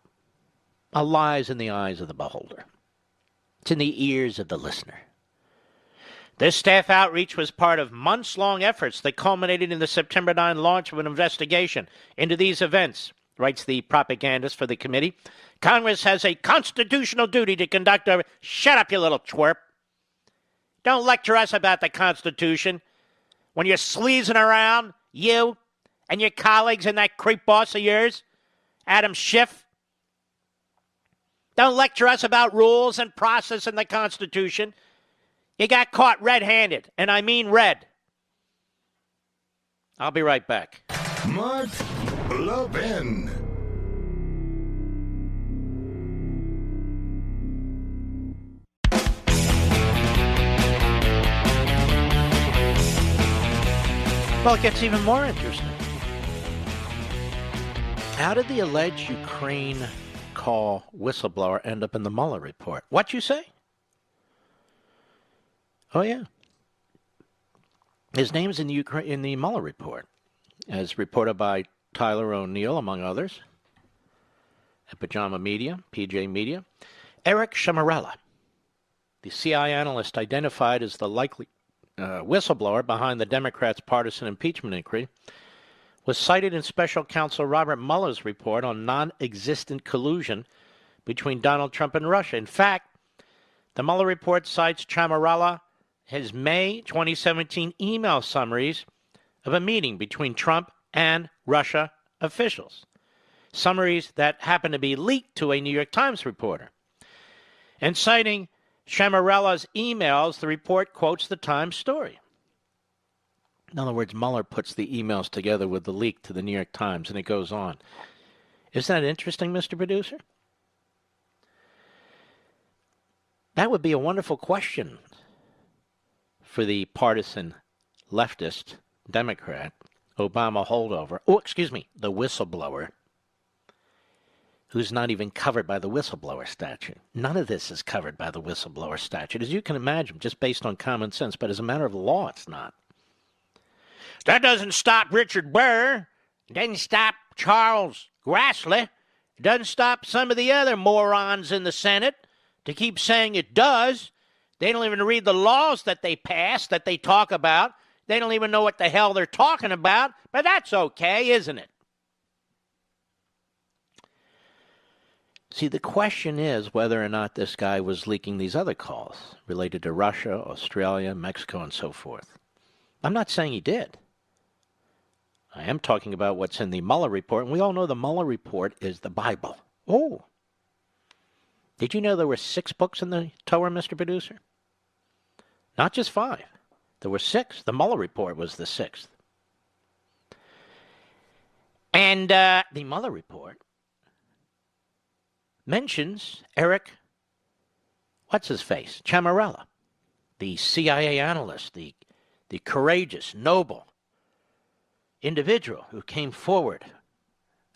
A lie is in the eyes of the beholder. It's in the ears of the listener. This staff outreach was part of months-long efforts that culminated in the September 9 launch of an investigation into these events, writes the propagandist for the committee. Congress has a constitutional duty to conduct a... Shut up, you little twerp. Don't lecture us about the Constitution when you're sleazing around, you and your colleagues and that creep boss of yours, Adam Schiff. Don't lecture us about rules and process in the Constitution. You got caught red-handed, and I mean red. I'll be right back. Mark Levin. Well, it gets even more interesting. How did the alleged Ukraine call whistleblower end up in the Mueller report? What you say? Oh, yeah. His name's in the Mueller report, as reported by Tyler O'Neill, among others, at Pajama Media, PJ Media. Eric Ciamarella, the CIA analyst identified as the likely whistleblower behind the Democrats' partisan impeachment inquiry, was cited in Special Counsel Robert Mueller's report on non-existent collusion between Donald Trump and Russia. In fact, the Mueller report cites Ciamarella his May 2017 email summaries of a meeting between Trump and Russia officials, summaries that happened to be leaked to a New York Times reporter. And citing Ciamarella's emails, the report quotes the Times story. In other words, Mueller puts the emails together with the leak to the New York Times, and it goes on. Isn't that interesting, Mr. Producer? That would be a wonderful question for the partisan leftist Democrat, Obama holdover, the whistleblower, who's not even covered by the whistleblower statute. None of this is covered by the whistleblower statute, as you can imagine, just based on common sense, but as a matter of law, it's not. That doesn't stop Richard Burr. It doesn't stop Charles Grassley. It doesn't stop some of the other morons in the Senate to keep saying it does. They don't even read the laws that they pass, that they talk about. They don't even know what the hell they're talking about, but that's okay, isn't it? See, the question is whether or not this guy was leaking these other calls related to Russia, Australia, Mexico, and so forth. I'm not saying he did. I am talking about what's in the Mueller report, and we all know the Mueller report is the Bible. Oh. Did you know there were 6 books in the Torah, Mr. Producer? Not just 5. There were 6. The Mueller report was the 6th. And the Mueller report mentions Eric, what's-his-face, Ciamarella, the CIA analyst, the courageous, noble individual who came forward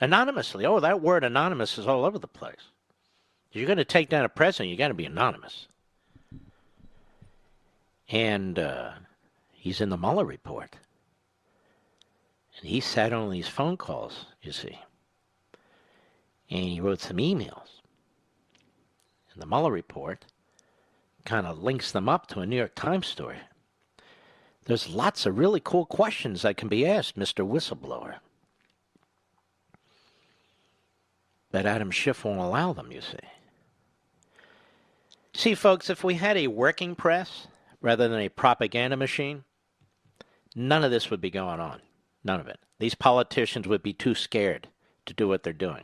anonymously. Oh, that word anonymous is all over the place. If you're going to take down a president, you got to be anonymous. And he's in the Mueller report. And he sat on these phone calls, you see. And he wrote some emails. And the Mueller report kind of links them up to a New York Times story. There's lots of really cool questions that can be asked, Mr. Whistleblower. But Adam Schiff won't allow them, you see. See, folks, if we had a working press rather than a propaganda machine, none of this would be going on. None of it. These politicians would be too scared to do what they're doing.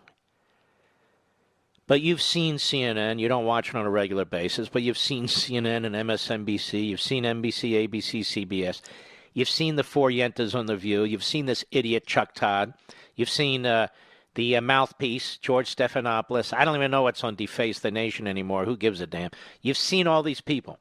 But you've seen CNN. You don't watch it on a regular basis, but you've seen CNN and MSNBC. You've seen NBC, ABC, CBS. You've seen the four Yentas on The View. You've seen this idiot Chuck Todd. You've seen the mouthpiece, George Stephanopoulos. I don't even know what's on Deface the Nation anymore. Who gives a damn? You've seen all these people.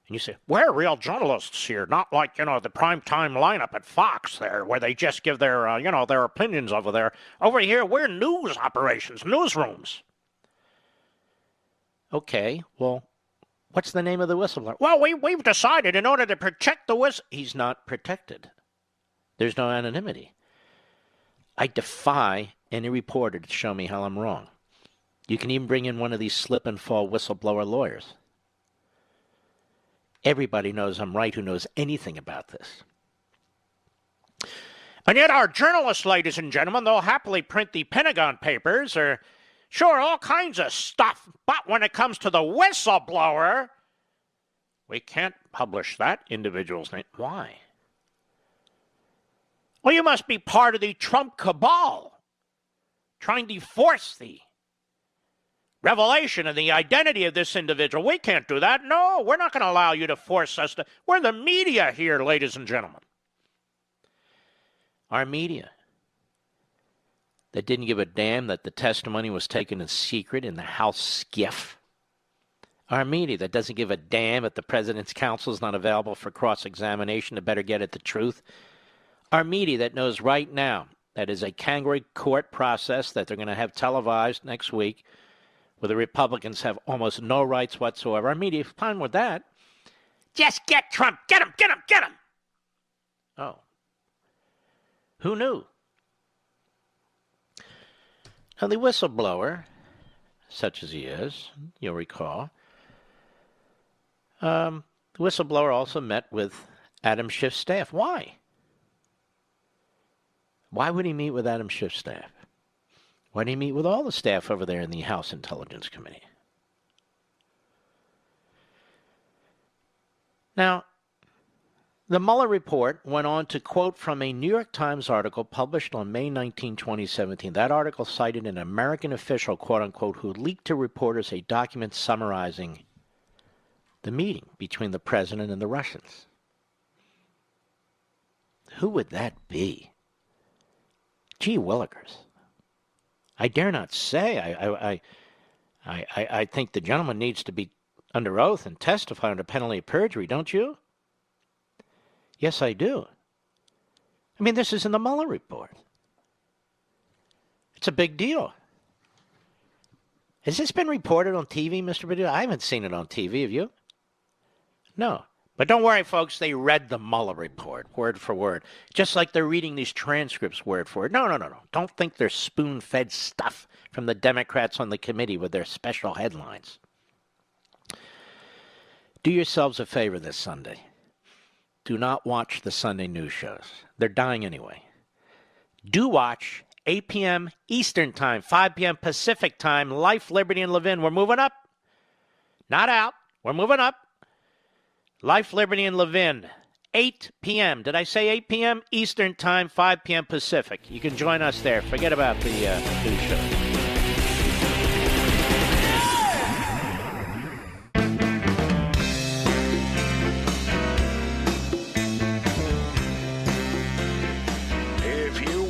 And you say, we're real journalists here, not like, the primetime lineup at Fox there, where they just give their, their opinions over there. Over here, we're news operations, newsrooms. Okay, well, what's the name of the whistleblower? Well, we've decided in order to protect the whistle... He's not protected. There's no anonymity. I defy any reporter to show me how I'm wrong. You can even bring in one of these slip-and-fall whistleblower lawyers. Everybody knows I'm right who knows anything about this. And yet our journalists, ladies and gentlemen, they'll happily print the Pentagon Papers or, sure, all kinds of stuff. But when it comes to the whistleblower, we can't publish that individual's name. Why? Well, you must be part of the Trump cabal, trying to force the revelation of the identity of this individual. We can't do that. No, we're not going to allow you to force us to. We're the media here, ladies and gentlemen. Our media that didn't give a damn that the testimony was taken in secret in the House skiff. Our media that doesn't give a damn if the president's counsel is not available for cross-examination to better get at the truth. Our media that knows right now that is a kangaroo court process that they're going to have televised next week, where the Republicans have almost no rights whatsoever. Our media is fine with that. Just get Trump. Get him, get him, get him. Oh. Who knew? Now, the whistleblower, such as he is, you'll recall, the whistleblower also met with Adam Schiff's staff. Why? Why would he meet with Adam Schiff's staff? Why did he meet with all the staff over there in the House Intelligence Committee? Now, the Mueller report went on to quote from a New York Times article published on May 19, 2017. That article cited an American official, quote-unquote, who leaked to reporters a document summarizing the meeting between the president and the Russians. Who would that be? Gee willikers. I dare not say. I think the gentleman needs to be under oath and testify under penalty of perjury, don't you? Yes, I do. I mean, this is in the Mueller report. It's a big deal. Has this been reported on TV, Mr. Perdue? I haven't seen it on TV, have you? No. But don't worry, folks, they read the Mueller report, word for word, just like they're reading these transcripts word for word. No. Don't think they're spoon-fed stuff from the Democrats on the committee with their special headlines. Do yourselves a favor this Sunday. Do not watch the Sunday news shows. They're dying anyway. Do watch 8 p.m. Eastern Time, 5 p.m. Pacific Time, Life, Liberty, and Levin. We're moving up. Not out. We're moving up. Life, Liberty, and Levin, 8 p.m. Did I say 8 p.m. Eastern Time, 5 p.m. Pacific? You can join us there. Forget about the news show.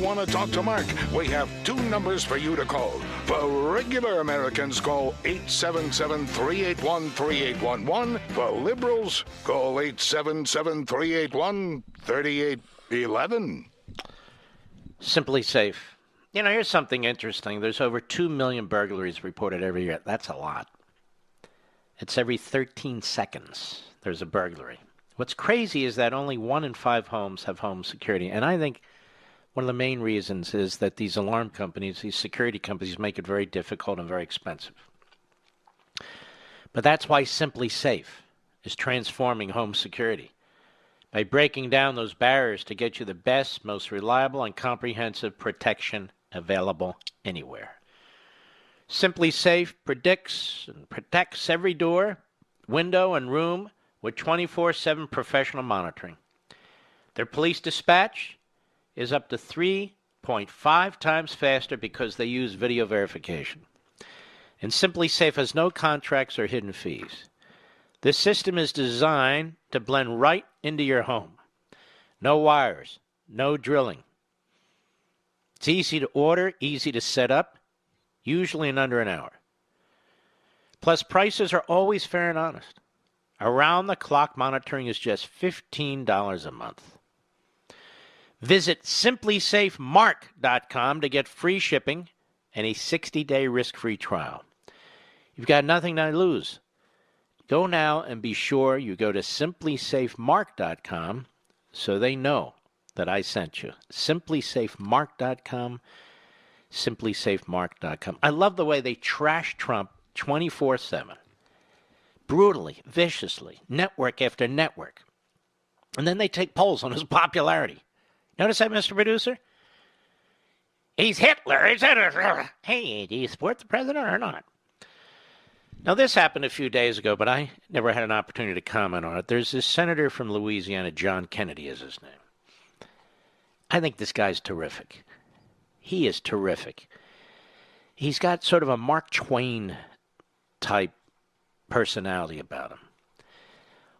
Want to talk to Mark? We have two numbers for you to call. For regular Americans, call 877-381-3811. For liberals, call 877-381-3811. Simply Safe. Here's something interesting. There's over 2 million burglaries reported every year. That's a lot. It's every 13 seconds there's a burglary. What's crazy is that only 1 in 5 homes have home security. And I think one of the main reasons is that these alarm companies, these security companies, make it very difficult and very expensive. But that's why Simply Safe is transforming home security by breaking down those barriers to get you the best, most reliable, and comprehensive protection available anywhere. Simply Safe predicts and protects every door, window, and room with 24/7 professional monitoring. Their police dispatch is up to 3.5 times faster because they use video verification. And Simply Safe has no contracts or hidden fees. This system is designed to blend right into your home. No wires, no drilling. It's easy to order, easy to set up, usually in under an hour. Plus, prices are always fair and honest. Around-the-clock monitoring is just $15 a month. Visit simplysafemark.com to get free shipping and a 60-day risk-free trial. You've got nothing to lose. Go now and be sure you go to simplysafemark.com so they know that I sent you. Simplysafemark.com, simplysafemark.com. I love the way they trash Trump 24/7. Brutally, viciously, network after network. And then they take polls on his popularity. Notice that, Mr. Producer? He's Hitler. Hey, do you support the president or not? Now, this happened a few days ago, but I never had an opportunity to comment on it. There's this senator from Louisiana, John Kennedy is his name. I think this guy's terrific. He is terrific. He's got sort of a Mark Twain type personality about him,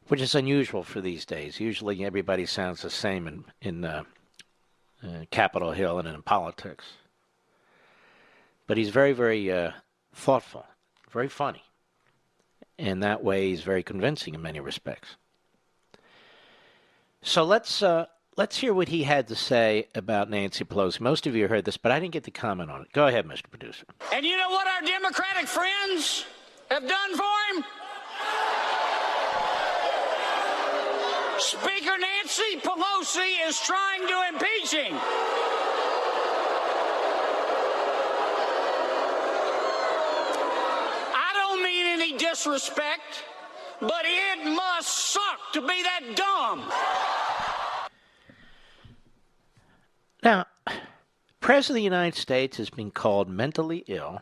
which is unusual for these days. Usually everybody sounds the same in Capitol Hill and in politics. But he's very, very thoughtful, very funny. And that way he's very convincing in many respects. So let's hear what he had to say about Nancy Pelosi. Most of you heard this, but I didn't get to comment on it. Go ahead, Mr. Producer. And you know what our Democratic friends have done for him? Speaker Nancy Pelosi is trying to impeach him. I don't mean any disrespect, but it must suck to be that dumb. Now, President of the United States has been called mentally ill.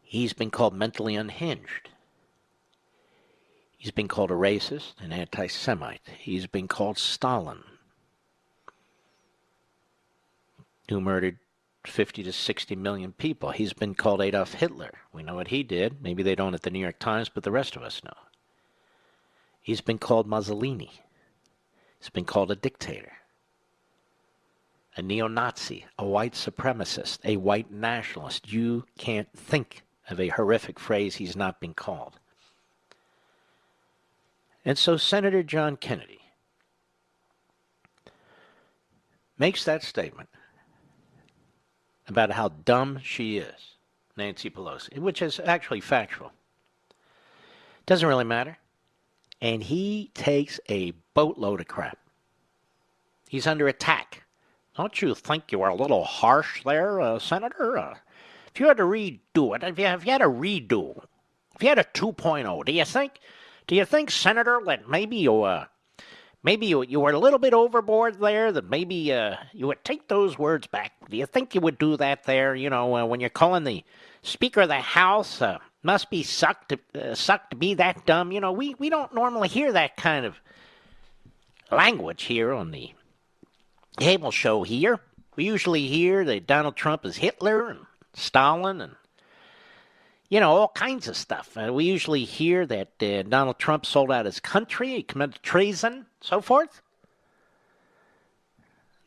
He's been called mentally unhinged. He's been called a racist, an anti-Semite. He's been called Stalin, who murdered 50 to 60 million people. He's been called Adolf Hitler. We know what he did. Maybe they don't at the New York Times, but the rest of us know. He's been called Mussolini. He's been called a dictator, a neo-Nazi, a white supremacist, a white nationalist. You can't think of a horrific phrase he's not been called. And so Senator John Kennedy makes that statement about how dumb she is, Nancy Pelosi, which is actually factual. Doesn't really matter. And he takes a boatload of crap. He's under attack. Don't you think you were a little harsh there, Senator? If you had to redo it, if you had a redo, if you had a 2.0, do you think, Senator, that maybe you were a little bit overboard there, that maybe you would take those words back? Do you think you would do that there, when you're calling the Speaker of the House, must be sucked to be that dumb? We don't normally hear that kind of language here on the cable show here. We usually hear that Donald Trump is Hitler and Stalin and, all kinds of stuff. We usually hear that Donald Trump sold out his country, he committed treason, so forth.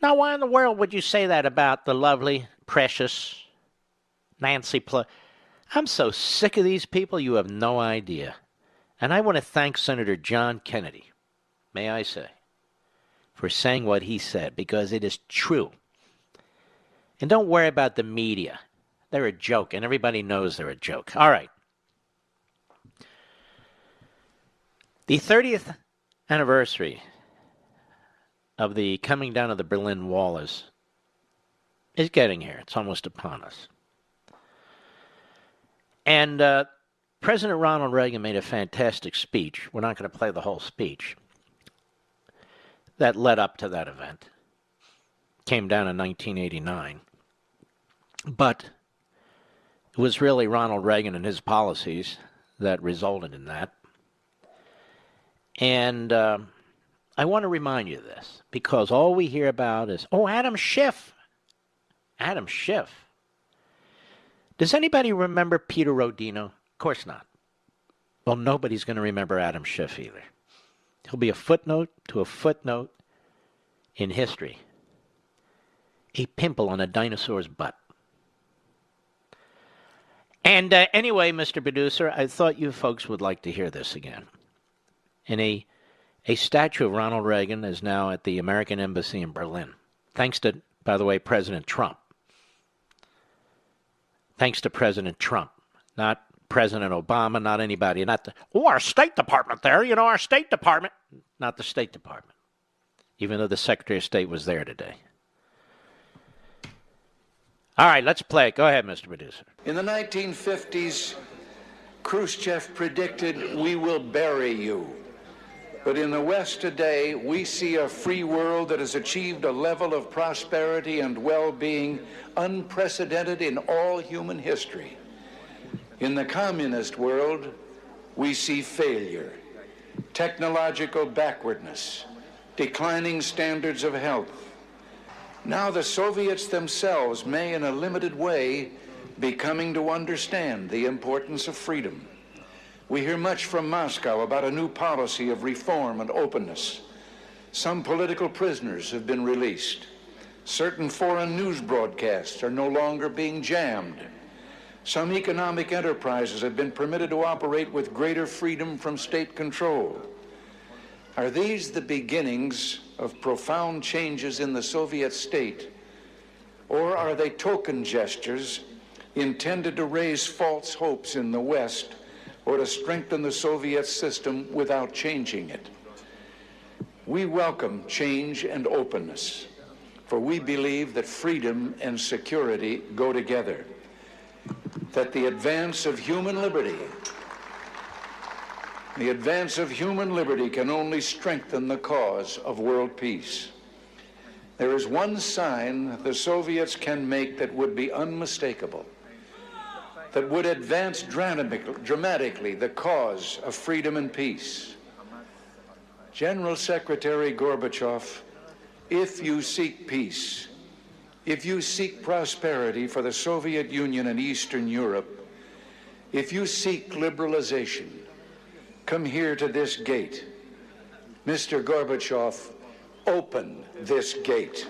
Now, why in the world would you say that about the lovely, precious Nancy Pelosi? I'm so sick of these people, you have no idea. And I want to thank Senator John Kennedy, may I say, for saying what he said, because it is true. And don't worry about the media. They're a joke, and everybody knows they're a joke. All right. The 30th anniversary of the coming down of the Berlin Wall is getting here. It's almost upon us. And President Ronald Reagan made a fantastic speech. We're not going to play the whole speech. That led up to that event. Came down in 1989. But it was really Ronald Reagan and his policies that resulted in that. And I want to remind you of this, because all we hear about is, oh, Adam Schiff. Adam Schiff. Does anybody remember Peter Rodino? Of course not. Well, nobody's going to remember Adam Schiff either. He'll be a footnote to a footnote in history. A pimple on a dinosaur's butt. And anyway, Mr. Producer, I thought you folks would like to hear this again. And a statue of Ronald Reagan is now at the American Embassy in Berlin. Thanks to, by the way, President Trump. Thanks to President Trump, not President Obama, not anybody, not our State Department there, our State Department. Not the State Department, even though the Secretary of State was there today. All right, let's play it. Go ahead, Mr. Producer. In the 1950s, Khrushchev predicted, "We will bury you." But in the West today, we see a free world that has achieved a level of prosperity and well-being unprecedented in all human history. In the communist world, we see failure, technological backwardness, declining standards of health. Now the Soviets themselves may, in a limited way, be coming to understand the importance of freedom. We hear much from Moscow about a new policy of reform and openness. Some political prisoners have been released. Certain foreign news broadcasts are no longer being jammed. Some economic enterprises have been permitted to operate with greater freedom from state control. Are these the beginnings of profound changes in the Soviet state, or are they token gestures intended to raise false hopes in the West or to strengthen the Soviet system without changing it? We welcome change and openness, for we believe that freedom and security go together, that the advance of human liberty can only strengthen the cause of world peace. There is one sign the Soviets can make that would be unmistakable, that would advance dramatically the cause of freedom and peace. General Secretary Gorbachev, if you seek peace, if you seek prosperity for the Soviet Union and Eastern Europe, if you seek liberalization, come here to this gate. Mr. Gorbachev, open this gate.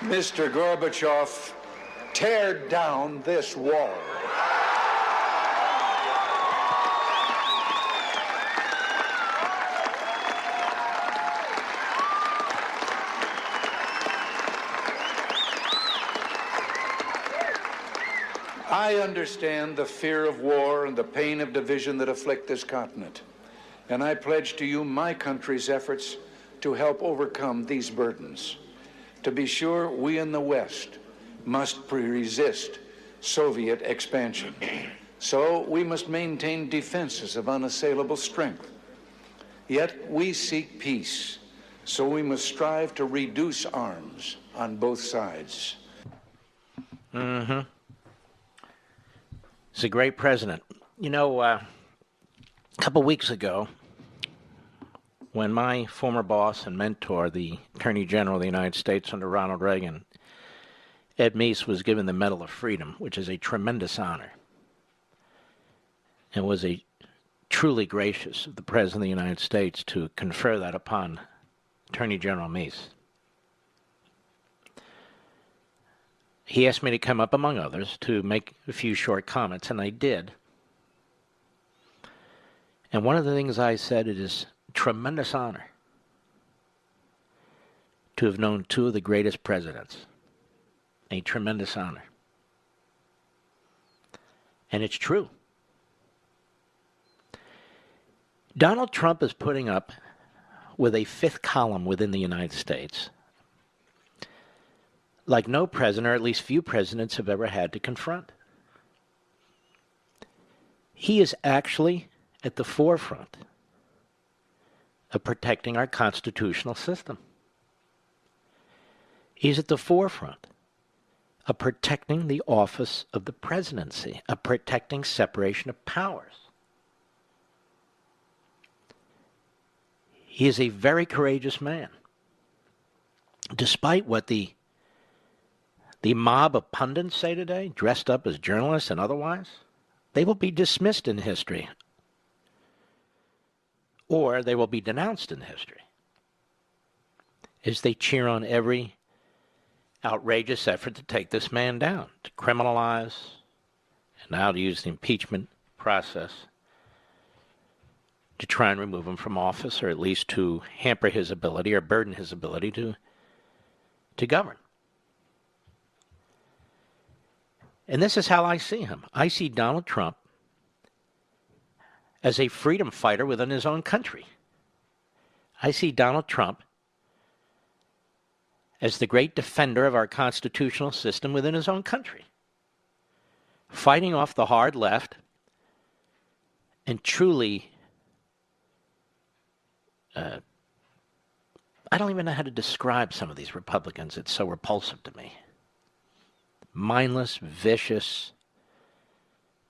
Mr. Gorbachev, tear down this wall. I understand the fear of war and the pain of division that afflict this continent, and I pledge to you my country's efforts to help overcome these burdens. To be sure, we in the West must resist Soviet expansion. So we must maintain defenses of unassailable strength. Yet we seek peace, so we must strive to reduce arms on both sides. He's a great president. A couple weeks ago, when my former boss and mentor, the Attorney General of the United States under Ronald Reagan, Ed Meese, was given the Medal of Freedom, which is a tremendous honor, and was a truly gracious of the President of the United States to confer that upon Attorney General Meese. he asked me to come up, among others, to make a few short comments, and I did. And one of the things I said, it is a tremendous honor to have known two of the greatest presidents. A tremendous honor. And it's true. Donald Trump is putting up with a fifth column within the United States like no president, or at least few presidents, have ever had to confront. He is actually at the forefront of protecting our constitutional system. He's at the forefront of protecting the office of the presidency, of protecting separation of powers. He is a very courageous man. Despite what the mob of pundits say today, dressed up as journalists and otherwise, they will be dismissed in history, or they will be denounced in history, as they cheer on every outrageous effort to take this man down, to criminalize, and now to use the impeachment process to try and remove him from office, or at least to hamper his ability or burden his ability to govern. And this is how I see him. I see Donald Trump as a freedom fighter within his own country. I see Donald Trump as the great defender of our constitutional system within his own country, fighting off the hard left and truly, I don't even know how to describe some of these Republicans. It's so repulsive to me. Mindless, vicious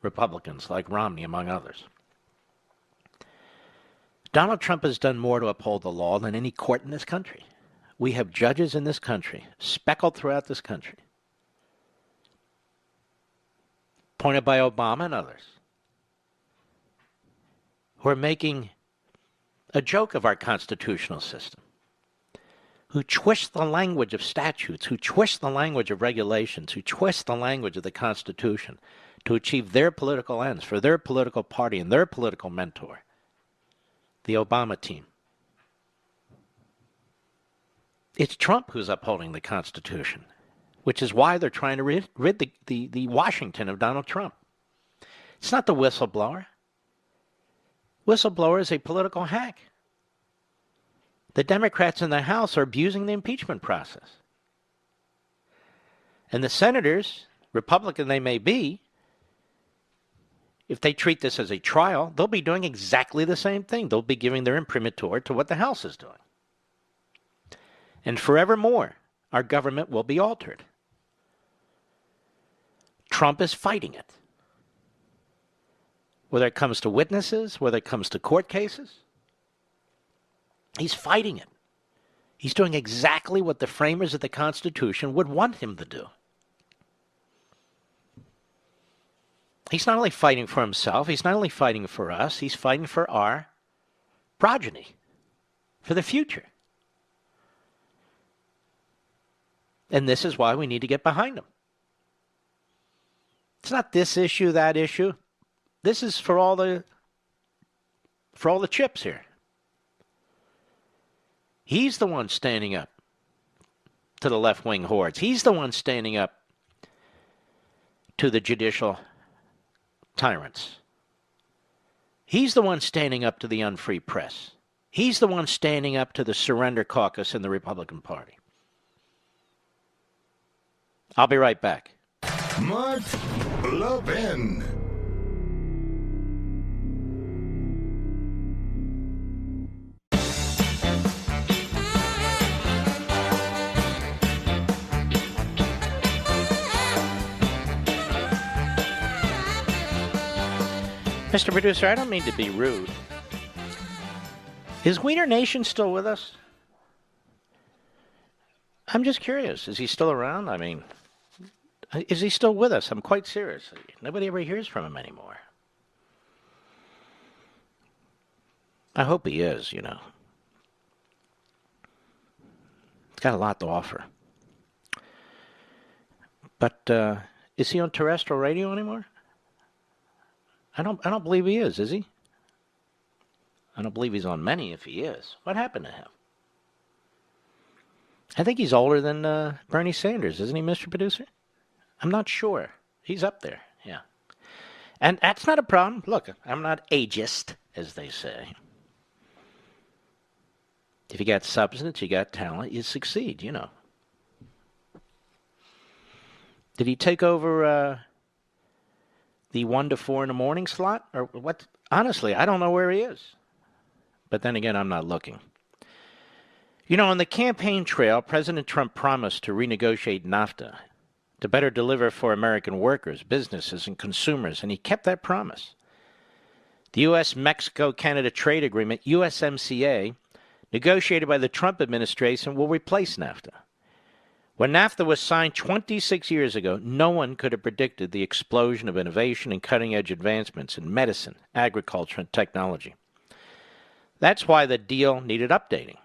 Republicans like Romney, among others. Donald Trump has done more to uphold the law than any court in this country. We have judges in this country, speckled throughout this country, appointed by Obama and others, who are making a joke of our constitutional system, who twist the language of statutes, who twist the language of regulations, who twist the language of the Constitution to achieve their political ends for their political party and their political mentor, the Obama team. It's Trump who's upholding the Constitution, which is why they're trying to rid the Washington of Donald Trump. It's not the whistleblower. Whistleblower is a political hack. The Democrats in the House are abusing the impeachment process. And the senators, Republican they may be, if they treat this as a trial, they'll be doing exactly the same thing. They'll be giving their imprimatur to what the House is doing. And forevermore, our government will be altered. Trump is fighting it. Whether it comes to witnesses, whether it comes to court cases, he's fighting it. He's doing exactly what the framers of the Constitution would want him to do. He's not only fighting for himself, he's not only fighting for us, he's fighting for our progeny, for the future. And this is why we need to get behind him. It's not this issue, that issue. This is for all the chips here. He's the one standing up to the left-wing hordes. He's the one standing up to the judicial tyrants. He's the one standing up to the unfree press. He's the one standing up to the surrender caucus in the Republican Party. I'll be right back. Mark Levin. Mr. Producer, I don't mean to be rude. Is Wiener Nation still with us? I'm just curious. Is he still around? I mean, is he still with us? I'm quite serious. Nobody ever hears from him anymore. I hope he is, you know. He's got a lot to offer. But is he on terrestrial radio anymore? I don't believe he is he? I don't believe he's on many if he is. What happened to him? I think he's older than Bernie Sanders, isn't he, Mr. Producer? I'm not sure. He's up there, yeah. And that's not a problem. Look, I'm not ageist, as they say. If you got substance, you got talent, you succeed, you know. Did he take over the 1 to 4 in the morning slot? Or what? Honestly, I don't know where he is. But then again, I'm not looking. You know, on the campaign trail, President Trump promised to renegotiate NAFTA to better deliver for American workers, businesses, and consumers, and he kept that promise. The U.S.-Mexico-Canada Trade Agreement, USMCA, negotiated by the Trump administration, will replace NAFTA. When NAFTA was signed 26 years ago, no one could have predicted the explosion of innovation and cutting-edge advancements in medicine, agriculture, and technology. That's why the deal needed updating.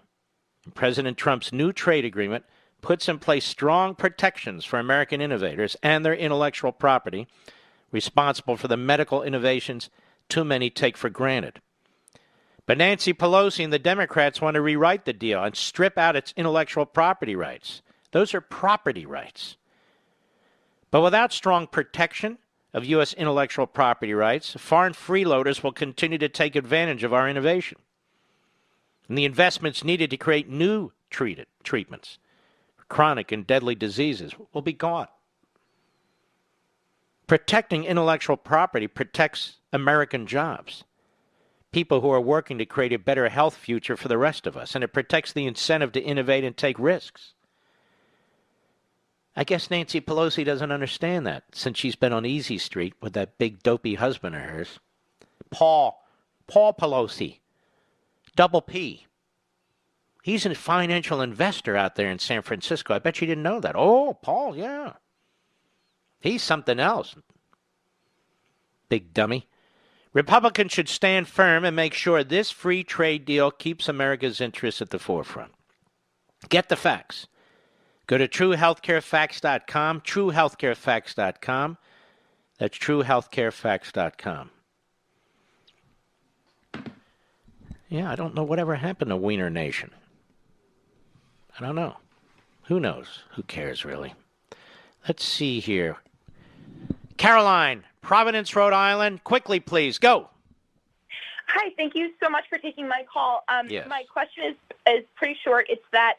President Trump's new trade agreement puts in place strong protections for American innovators and their intellectual property, responsible for the medical innovations too many take for granted. But Nancy Pelosi and the Democrats want to rewrite the deal and strip out its intellectual property rights. Those are property rights. But without strong protection of U.S. intellectual property rights, foreign freeloaders will continue to take advantage of our innovation. And the investments needed to create new treatments for chronic and deadly diseases will be gone. Protecting intellectual property protects American jobs, people who are working to create a better health future for the rest of us, and it protects the incentive to innovate and take risks. I guess Nancy Pelosi doesn't understand that, since she's been on Easy Street with that big dopey husband of hers. Paul Pelosi. Double P. He's a financial investor out there in San Francisco. I bet you didn't know that. Oh, Paul, yeah. He's something else. Big dummy. Republicans should stand firm and make sure this free trade deal keeps America's interests at the forefront. Get the facts. Go to truehealthcarefacts.com, truehealthcarefacts.com. That's truehealthcarefacts.com. Yeah, I don't know whatever happened to Wiener Nation. I don't know. Who knows? Who cares, really? Let's see here. Caroline, Providence, Rhode Island. Quickly, please. Go. Hi, thank you so much for taking my call. Yes. My question is pretty short. It's that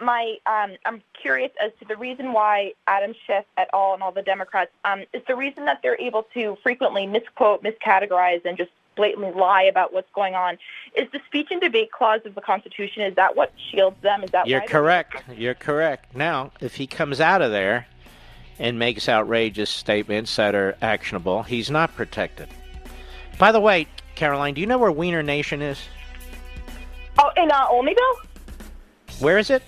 I'm curious as to the reason why Adam Schiff et al. And all the Democrats, is the reason that they're able to frequently misquote, miscategorize, and just blatantly lie about what's going on. Is the speech and debate clause of the Constitution, is that what shields them? Is that You're correct. You're correct. Now, if he comes out of there and makes outrageous statements that are actionable, he's not protected. By the way, Caroline, do you know where Wiener Nation is? Oh, in Olneyville? Where is it?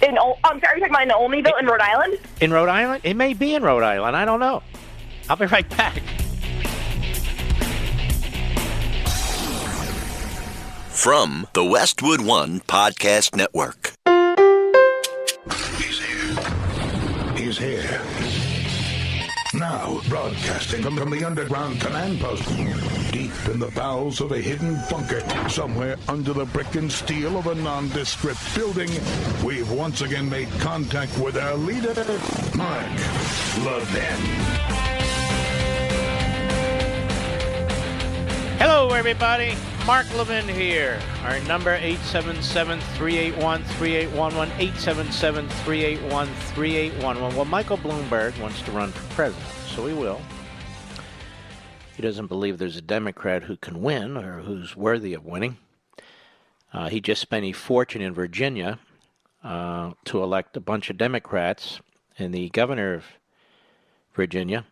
I'm sorry, you're talking about in Olneyville in Rhode Island? In Rhode Island? It may be in Rhode Island. I don't know. I'll be right back. From the Westwood One Podcast Network. He's here. He's here. Now, broadcasting from the underground command post, deep in the bowels of a hidden bunker, somewhere under the brick and steel of a nondescript building, we've once again made contact with our leader, Mark Levin. Hello, everybody. Mark Levin here. Our number, 877-381-3811, 877-381-3811. Well, Michael Bloomberg wants to run for president, so he will. He doesn't believe there's a Democrat who can win or who's worthy of winning. He just spent a fortune in Virginia to elect a bunch of Democrats, and the governor of Virginia,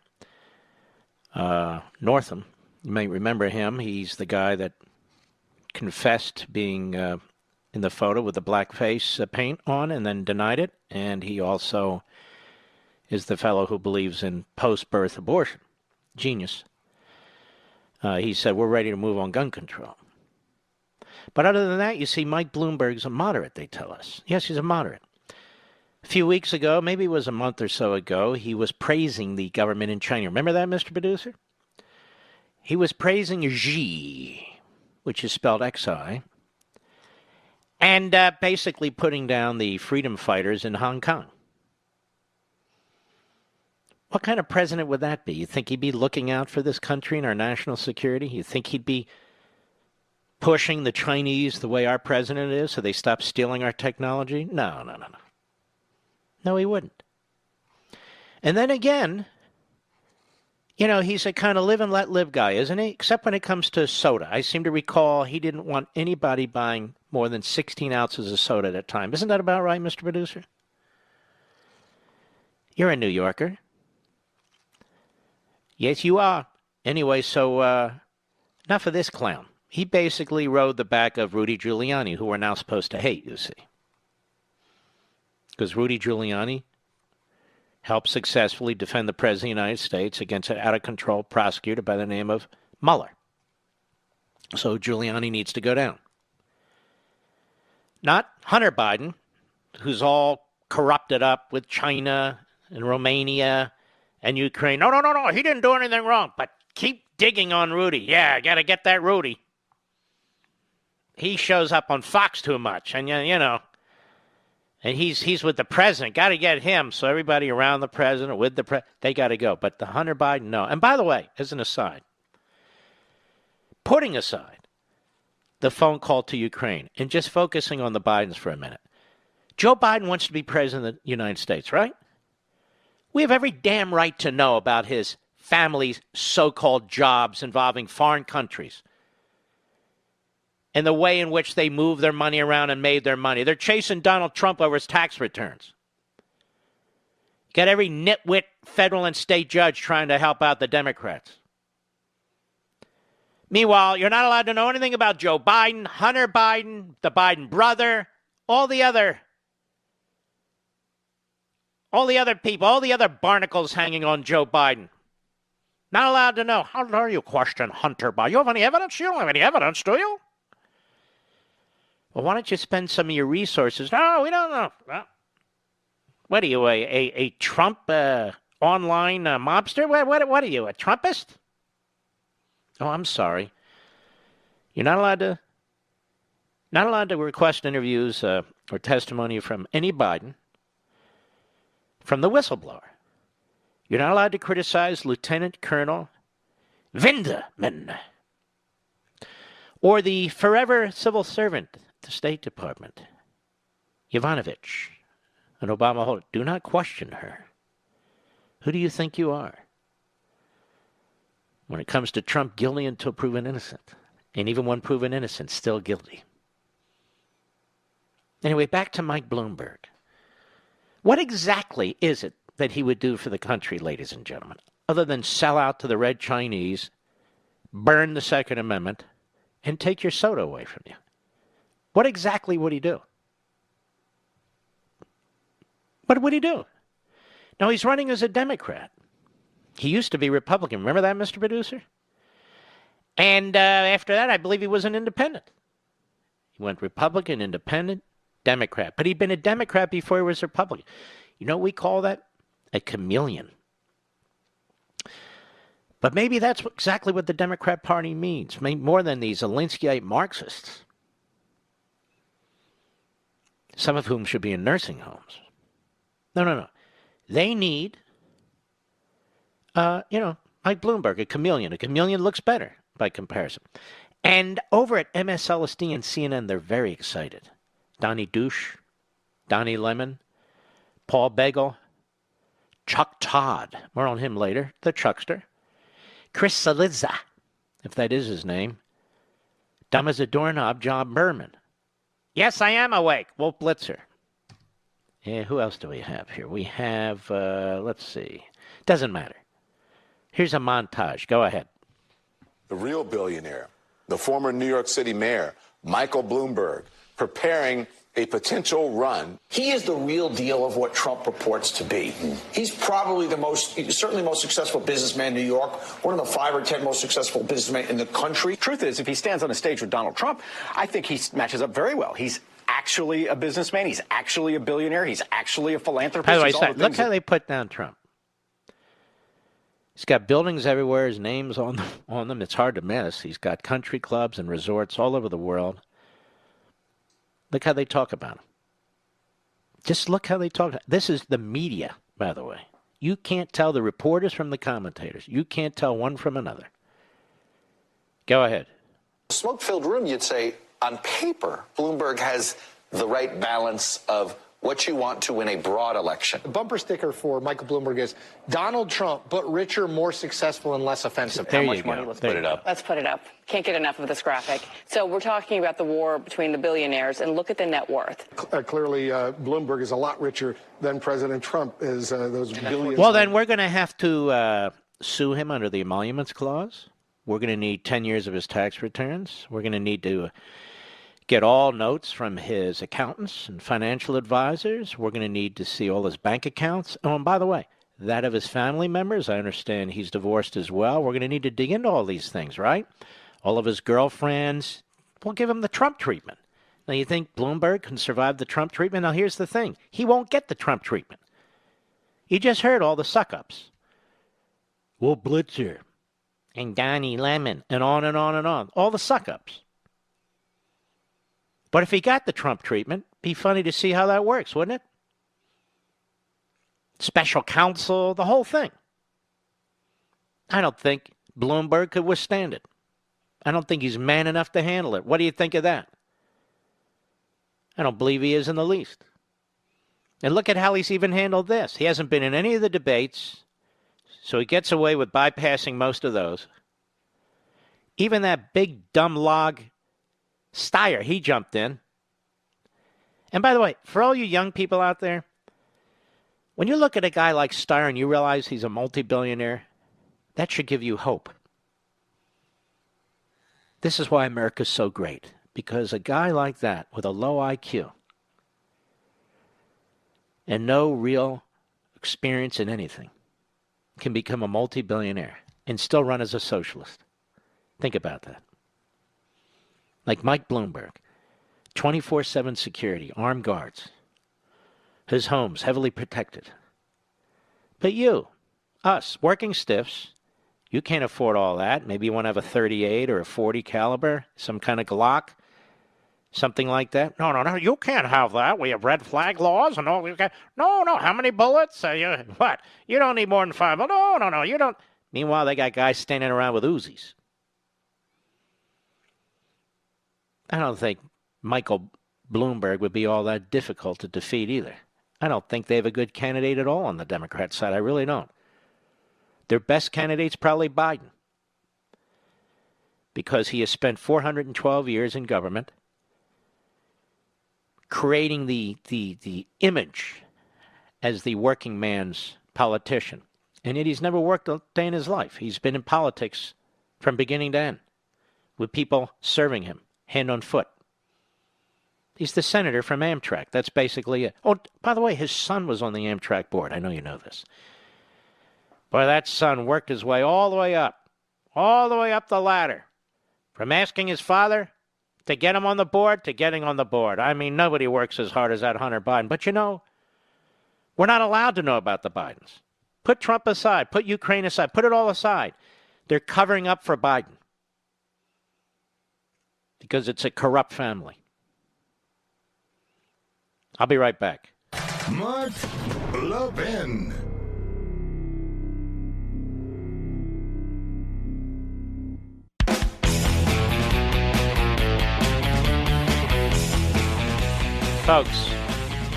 Northam, you may remember him. He's the guy that confessed being in the photo with the blackface paint on and then denied it. And he also is the fellow who believes in post-birth abortion. Genius. He said, we're ready to move on gun control. But other than that, you see, Mike Bloomberg's a moderate, they tell us. Yes, he's a moderate. A few weeks ago, maybe it was a month or so ago, he was praising the government in China. Remember that, Mr. Producer? He was praising Xi, which is spelled Xi, and basically putting down the freedom fighters in Hong Kong. What kind of president would that be? You think he'd be looking out for this country and our national security? You think he'd be pushing the Chinese the way our president is so they stop stealing our technology? No. No, he wouldn't. And then again, you know, he's a kind of live and let live guy, isn't he? Except when it comes to soda. I seem to recall he didn't want anybody buying more than 16 ounces of soda at a time. Isn't that about right, Mr. Producer? You're a New Yorker. Yes, you are. Anyway, so enough of this clown. He basically rode the back of Rudy Giuliani, who we're now supposed to hate, you see. Because Rudy Giuliani helped successfully defend the President of the United States against an out-of-control prosecutor by the name of Mueller. So Giuliani needs to go down. Not Hunter Biden, who's all corrupted up with China and Romania and Ukraine. No, he didn't do anything wrong. But keep digging on Rudy. Yeah, I got to get that Rudy. He shows up on Fox too much, and you know, and he's with the president. Got to get him. So everybody around the president or with the president, they got to go. But the Hunter Biden, no. And by the way, as an aside, putting aside the phone call to Ukraine and just focusing on the Bidens for a minute, Joe Biden wants to be president of the United States, right? We have every damn right to know about his family's so-called jobs involving foreign countries and the way in which they move their money around and made their money. They're chasing Donald Trump over his tax returns. Got every nitwit federal and state judge trying to help out the Democrats. Meanwhile, you're not allowed to know anything about Joe Biden, Hunter Biden, the Biden brother, all the other people, all the other barnacles hanging on Joe Biden. Not allowed to know. How dare you question Hunter Biden? You have any evidence? You don't have any evidence, do you? Well, why don't you spend some of your resources? No, we don't know. Well, what are you, a Trump online mobster? What are you, a Trumpist? Oh, I'm sorry. You're not allowed to request interviews or testimony from any Biden, from the whistleblower. You're not allowed to criticize Lieutenant Colonel Vindeman or the forever civil servant at the State Department, Yovanovitch, an Obama holder. Do not question her. Who do you think you are? When it comes to Trump, guilty until proven innocent. And even when proven innocent, still guilty. Anyway, back to Mike Bloomberg. What exactly is it that he would do for the country, ladies and gentlemen, other than sell out to the Red Chinese, burn the Second Amendment, and take your soda away from you? What exactly would he do? What would he do? Now, he's running as a Democrat. He used to be Republican. Remember that, Mr. Producer? And after that, I believe he was an independent. He went Republican, independent, Democrat. But he'd been a Democrat before he was a Republican. You know what we call that? A chameleon. But maybe that's exactly what the Democrat Party means. Maybe more than these Alinskyite Marxists, some of whom should be in nursing homes. No. They need, Mike Bloomberg, a chameleon. A chameleon looks better by comparison. And over at MSLSD and CNN, they're very excited. Donnie Douche, Donnie Lemon, Paul Bagel, Chuck Todd, more on him later, the Chuckster, Chris Saliza, if that is his name, dumb as a doorknob, John Berman. Yes, I am awake, Wolf Blitzer. Yeah, who else do we have here? We have, let's see, doesn't matter. Here's a montage. Go ahead. The real billionaire, the former New York City mayor, Michael Bloomberg, preparing a potential run. He is the real deal of what Trump purports to be. He's probably certainly the most successful businessman in New York, one of the 5 or 10 most successful businessmen in the country. Truth is, if he stands on a stage with Donald Trump, I think he matches up very well. He's actually a businessman. He's actually a billionaire. He's actually a philanthropist. By the way, He's all the look things how they put down Trump. He's got buildings everywhere. His name's on them. It's hard to miss. He's got country clubs and resorts all over the world. Look how they talk about him. Just look how they talk. This is the media, by the way. You can't tell the reporters from the commentators. You can't tell one from another. Go ahead. Smoke-filled room, you'd say, on paper, Bloomberg has the right balance of what you want to win a broad election. The bumper sticker for Michael Bloomberg is Donald Trump, but richer, more successful, and less offensive. There How you much go. money? Let's There put you it up. Let's put it up. Can't get enough of this graphic. So we're talking about the war between the billionaires, and look at the net worth. Clearly, Bloomberg is a lot richer than President Trump is. Those billions. Well, then we're going to have to sue him under the emoluments clause. We're going to need 10 years of his tax returns. We're going to need to get all notes from his accountants and financial advisors. We're going to need to see all his bank accounts. Oh, and by the way, that of his family members. I understand he's divorced as well. We're going to need to dig into all these things, right? All of his girlfriends. We'll give him the Trump treatment. Now, you think Bloomberg can survive the Trump treatment? Now, here's the thing. He won't get the Trump treatment. You just heard all the suck-ups. Well, Blitzer and Donnie Lemon and on and on and on. All the suck-ups. But if he got the Trump treatment, it'd be funny to see how that works, wouldn't it? Special counsel, the whole thing. I don't think Bloomberg could withstand it. I don't think he's man enough to handle it. What do you think of that? I don't believe he is in the least. And look at how he's even handled this. He hasn't been in any of the debates, so he gets away with bypassing most of those. Even that big dumb log Steyer, he jumped in. And by the way, for all you young people out there, when you look at a guy like Steyer and you realize he's a multi-billionaire, that should give you hope. This is why America's so great, because a guy like that with a low IQ and no real experience in anything can become a multi-billionaire and still run as a socialist. Think about that. Like Mike Bloomberg, 24/7 security, armed guards, his home's heavily protected. But you, us, working stiffs, you can't afford all that. Maybe you want to have a 38 or a 40 caliber, some kind of Glock, something like that. No, you can't have that. We have red flag laws and all. No, how many bullets? What? You don't need more than 5. No, you don't. Meanwhile, they got guys standing around with Uzis. I don't think Michael Bloomberg would be all that difficult to defeat either. I don't think they have a good candidate at all on the Democrat side. I really don't. Their best candidate's probably Biden, because he has spent 412 years in government creating the image as the working man's politician. And yet he's never worked a day in his life. He's been in politics from beginning to end with people serving him, hand on foot. He's the senator from Amtrak. That's basically it. Oh, by the way, his son was on the Amtrak board. I know you know this. Boy, that son worked his way all the way up the ladder. From asking his father to get him on the board to getting on the board. I mean, nobody works as hard as that Hunter Biden. But you know, we're not allowed to know about the Bidens. Put Trump aside. Put Ukraine aside. Put it all aside. They're covering up for Biden because it's a corrupt family. I'll be right back. Mark Levin. Folks,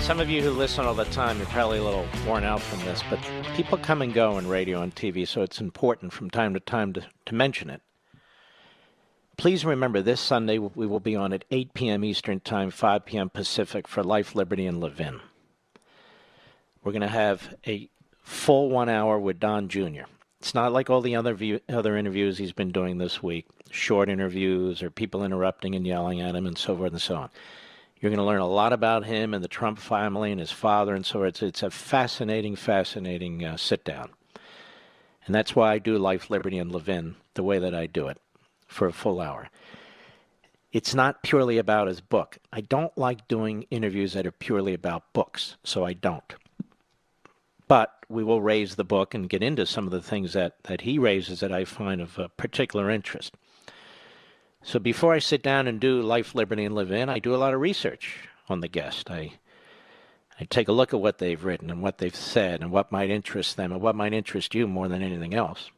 some of you who listen all the time, you're probably a little worn out from this, but people come and go in radio and TV, so it's important from time to time to mention it. Please remember, this Sunday we will be on at 8 p.m. Eastern Time, 5 p.m. Pacific for Life, Liberty, and Levin. We're going to have a full 1 hour with Don Jr. It's not like all the other interviews he's been doing this week, short interviews or people interrupting and yelling at him and so forth and so on. You're going to learn a lot about him and the Trump family and his father and so on. It's a fascinating sit-down. And that's why I do Life, Liberty, and Levin the way that I do it for a full hour. It's not purely about his book. I don't like doing interviews that are purely about books, so I don't. But we will raise the book and get into some of the things that he raises that I find of particular interest. So before I sit down and do Life, Liberty, and Levin, I do a lot of research on the guest. I take a look at what they've written and what they've said and what might interest them and what might interest you more than anything else.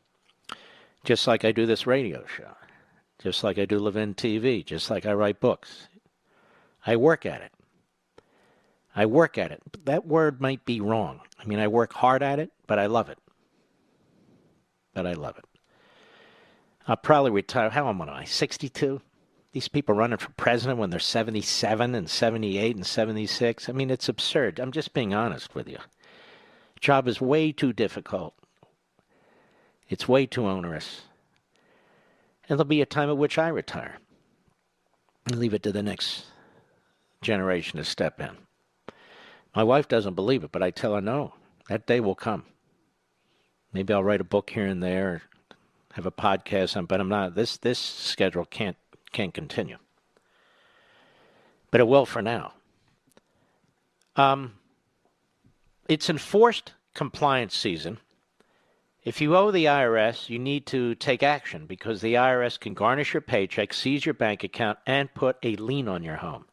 Just like I do this radio show. Just like I do Levin TV, just like I write books. I work at it. I work at it. That word might be wrong. I mean, I work hard at it, but I love it. But I love it. I'll probably retire. How old am I? 62? These people running for president when they're 77 and 78 and 76. I mean, it's absurd. I'm just being honest with you. Job is way too difficult. It's way too onerous. And there'll be a time at which I retire and leave it to the next generation to step in. My wife doesn't believe it, but I tell her no. That day will come. Maybe I'll write a book here and there, have a podcast on, but I'm not. This schedule can't continue. But it will for now. It's enforced compliance season. If you owe the IRS, you need to take action because the IRS can garnish your paycheck, seize your bank account, and put a lien on your home.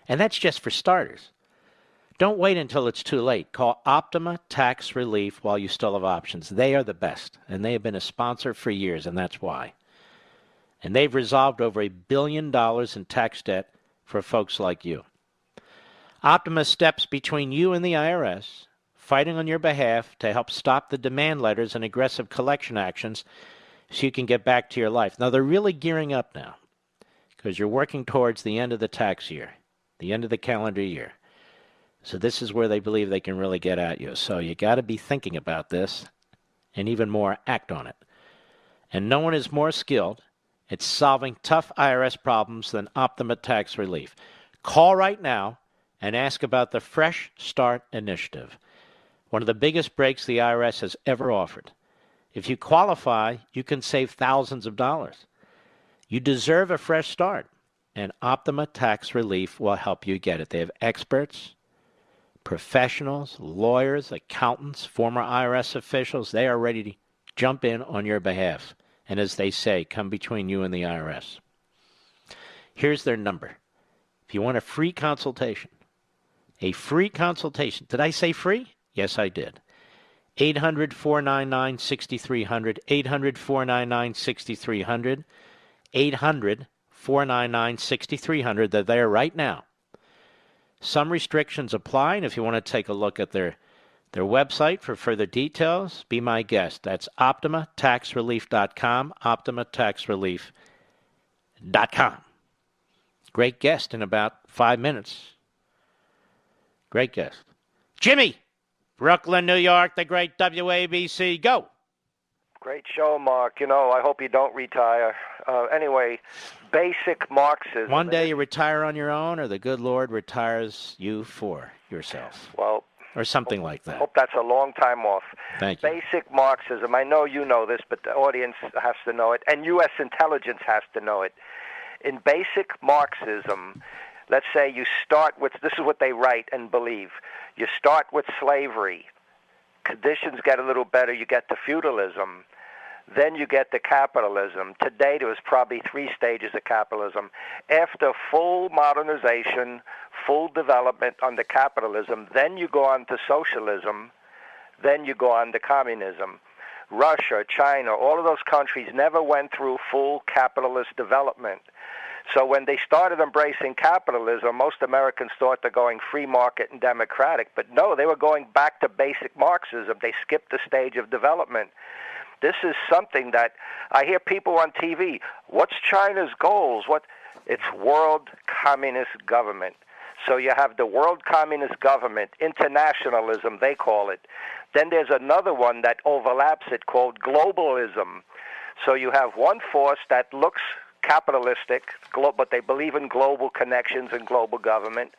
And that's just for starters. Don't wait until it's too late. Call Optima Tax Relief while you still have options. They are the best, and they have been a sponsor for years, and that's why. And they've resolved over $1 billion in tax debt for folks like you. Optima steps between you and the IRS, fighting on your behalf to help stop the demand letters and aggressive collection actions so you can get back to your life. Now, they're really gearing up now because you're working towards the end of the tax year, the end of the calendar year. So this is where they believe they can really get at you. So you got to be thinking about this and even more, act on it. And no one is more skilled at solving tough IRS problems than Optima Tax Relief. Call right now and ask about the Fresh Start Initiative, one of the biggest breaks the IRS has ever offered. If you qualify, you can save thousands of dollars. You deserve a fresh start, and Optima Tax Relief will help you get it. They have experts, professionals, lawyers, accountants, former IRS officials. They are ready to jump in on your behalf. And as they say, come between you and the IRS. Here's their number. If you want a free consultation, did I say free? Yes, I did. 800-499-6300, 800-499-6300, 800-499-6300. They're there right now. Some restrictions apply, and if you want to take a look at their website for further details, be my guest. That's OptimaTaxRelief.com, OptimaTaxRelief.com. Great guest in about 5 minutes. Great guest. Jimmy! Brooklyn, New York, the great WABC. Go. Great show, Mark. You know, I hope you don't retire. Anyway, basic Marxism. One day you retire on your own, or the good Lord retires you for yourself. Well, or something like that. Hope that's a long time off. Thank you. Basic Marxism. I know you know this, but the audience has to know it, and U.S. intelligence has to know it. In basic Marxism, let's say you start with, this is what they write and believe, you start with slavery, conditions get a little better, you get to feudalism, then you get to capitalism. Today there was probably 3 stages of capitalism. After full modernization, full development under capitalism, then you go on to socialism, then you go on to communism. Russia, China, all of those countries never went through full capitalist development. So when they started embracing capitalism, most Americans thought they're going free market and democratic. But no, they were going back to basic Marxism. They skipped the stage of development. This is something that I hear people on TV, what's China's goals? It's world communist government. So you have the world communist government, internationalism, they call it. Then there's another one that overlaps it called globalism. So you have one force that looks capitalistic, but they believe in global connections and global government.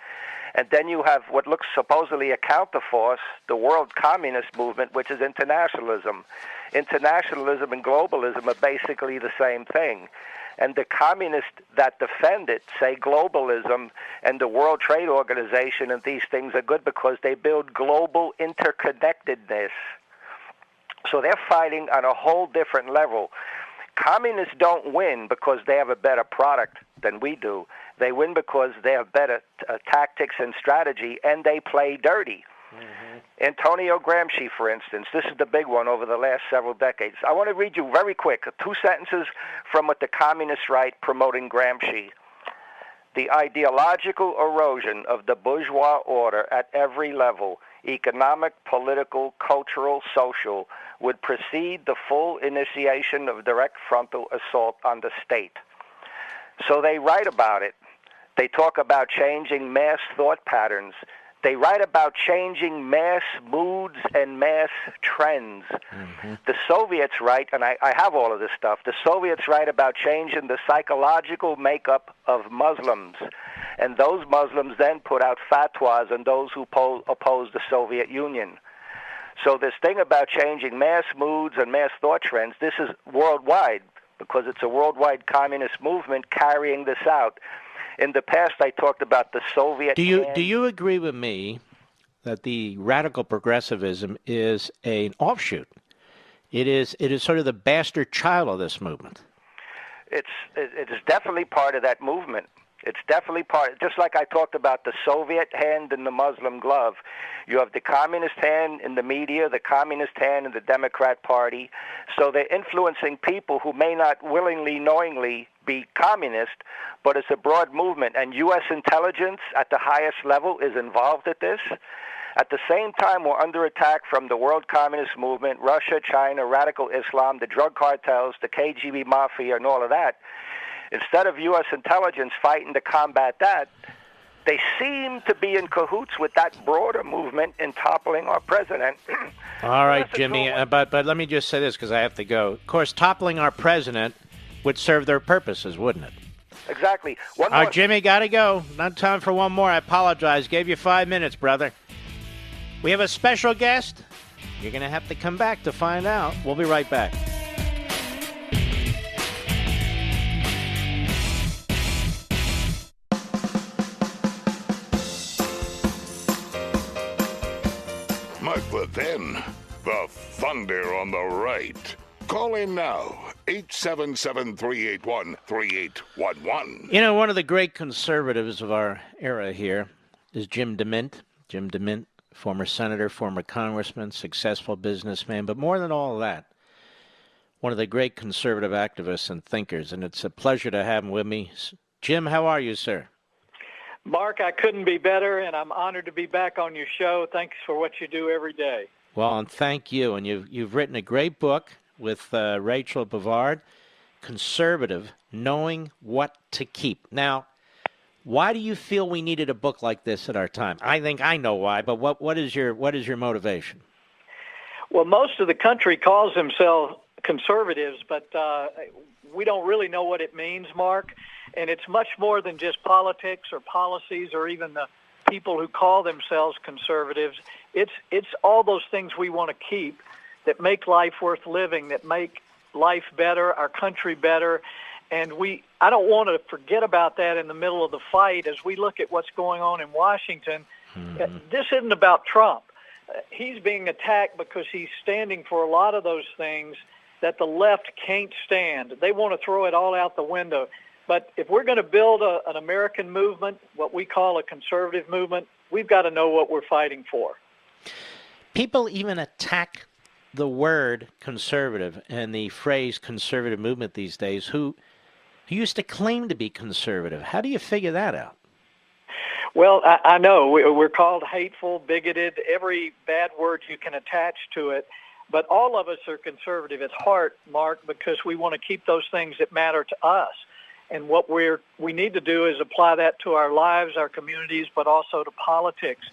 And then you have what looks supposedly a counterforce, the world communist movement, which is internationalism. Internationalism and globalism are basically the same thing. And the communists that defend it say globalism and the World Trade Organization and these things are good because they build global interconnectedness. So they're fighting on a whole different level. Communists don't win because they have a better product than we do. They win because they have better tactics and strategy, and they play dirty. Antonio Gramsci, for instance, this is the big one over the last several decades. I want to read you very quick 2 sentences from what the communists write promoting Gramsci. The ideological erosion of the bourgeois order at every level, economic, political, cultural, social, would precede the full initiation of direct frontal assault on the state. So they write about it. They talk about changing mass thought patterns. They write about changing mass moods and mass trends. The Soviets write, and I have all of this stuff, the Soviets write about changing the psychological makeup of Muslims. And those Muslims then put out fatwas on those who oppose the Soviet Union. So this thing about changing mass moods and mass thought trends, this is worldwide because it's a worldwide communist movement carrying this out. In the past, I talked about the Soviet. Do you agree with me that the radical progressivism is an offshoot? It is sort of the bastard child of this movement. It is definitely part of that movement. It's definitely part, just like I talked about the Soviet hand in the Muslim glove. You have the communist hand in the media, the communist hand in the Democrat Party. So they're influencing people who may not willingly, knowingly be communist, but it's a broad movement. And U.S. intelligence at the highest level is involved at this. At the same time, we're under attack from the world communist movement, Russia, China, radical Islam, the drug cartels, the KGB mafia, and all of that. Instead of U.S. intelligence fighting to combat that, they seem to be in cahoots with that broader movement in toppling our president. All right, Jimmy, but let me just say this because I have to go. Of course, toppling our president would serve their purposes, wouldn't it? Exactly. All right, Jimmy, got to go. Not time for one more. I apologize. Gave you 5 minutes, brother. We have a special guest. You're going to have to come back to find out. We'll be right back. Mike Levin, the thunder on the right. Call in now, 877-381-3811. You know, one of the great conservatives of our era here is Jim DeMint. Jim DeMint, former senator, former congressman, successful businessman, but more than all of that, one of the great conservative activists and thinkers, and it's a pleasure to have him with me. Jim, how are you, sir? Mark, I couldn't be better, and I'm honored to be back on your show. Thanks for what you do every day. Well, and thank you. And you've written a great book with Rachel Bavard, Conservative, Knowing What to Keep. Now, why do you feel we needed a book like this at our time? I think I know why, but what is your motivation? Well, most of the country calls themselves conservatives, but we don't really know what it means, Mark. And it's much more than just politics or policies or even the people who call themselves conservatives. It's all those things we want to keep that make life worth living, that make life better, our country better. And I don't want to forget about that in the middle of the fight as we look at what's going on in Washington. This isn't about Trump. He's being attacked because he's standing for a lot of those things that the left can't stand. They want to throw it all out the window. But if we're going to build an American movement, what we call a conservative movement, we've got to know what we're fighting for. People even attack the word conservative and the phrase conservative movement these days who used to claim to be conservative. How do you figure that out? Well, I know we're called hateful, bigoted, every bad word you can attach to it. But all of us are conservative at heart, Mark, because we want to keep those things that matter to us. And what we need to do is apply that to our lives, our communities, but also to politics.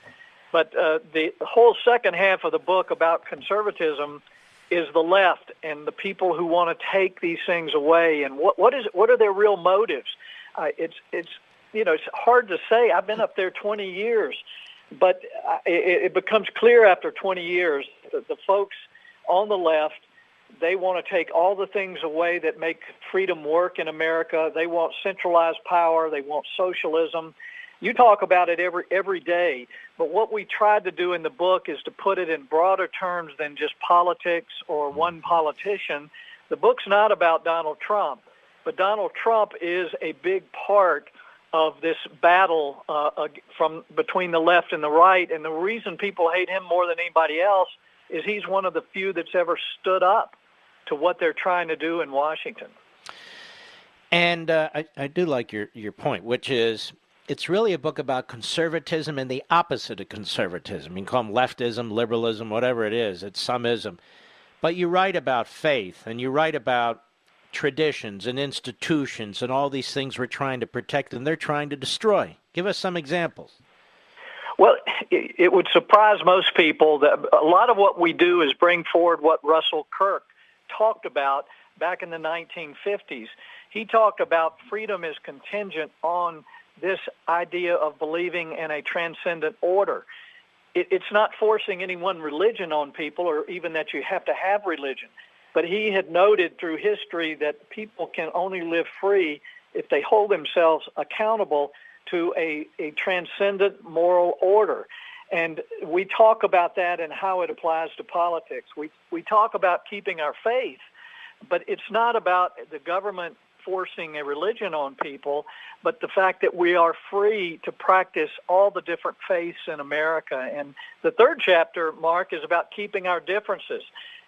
But the whole second half of the book about conservatism is the left and the people who want to take these things away. And what are their real motives? It's hard to say. I've been up there 20 years, but it becomes clear after 20 years that the folks on the left They want to take all the things away that make freedom work in America. They want centralized power. They want socialism. You talk about it every day, but what we tried to do in the book is to put it in broader terms than just politics or one politician. The book's not about Donald Trump, but Donald Trump is a big part of this battle from between the left and the right, and the reason people hate him more than anybody else is he's one of the few that's ever stood up to what they're trying to do in Washington. And I do like your point, which is it's really a book about conservatism and the opposite of conservatism. You can call them leftism, liberalism, whatever it is. It's someism. But you write about faith, and you write about traditions and institutions and all these things we're trying to protect and they're trying to destroy. Give us some examples. Well, it would surprise most people that a lot of what we do is bring forward what Russell Kirk talked about back in the 1950s. He talked about freedom is contingent on this idea of believing in a transcendent order. It's not forcing any one religion on people or even that you have to have religion. But he had noted through history that people can only live free if they hold themselves accountable to a transcendent moral order. And we talk about that and how it applies to politics. We talk about keeping our faith, but it's not about the government forcing a religion on people, but the fact that we are free to practice all the different faiths in America. And the third chapter, Mark, is about keeping our differences.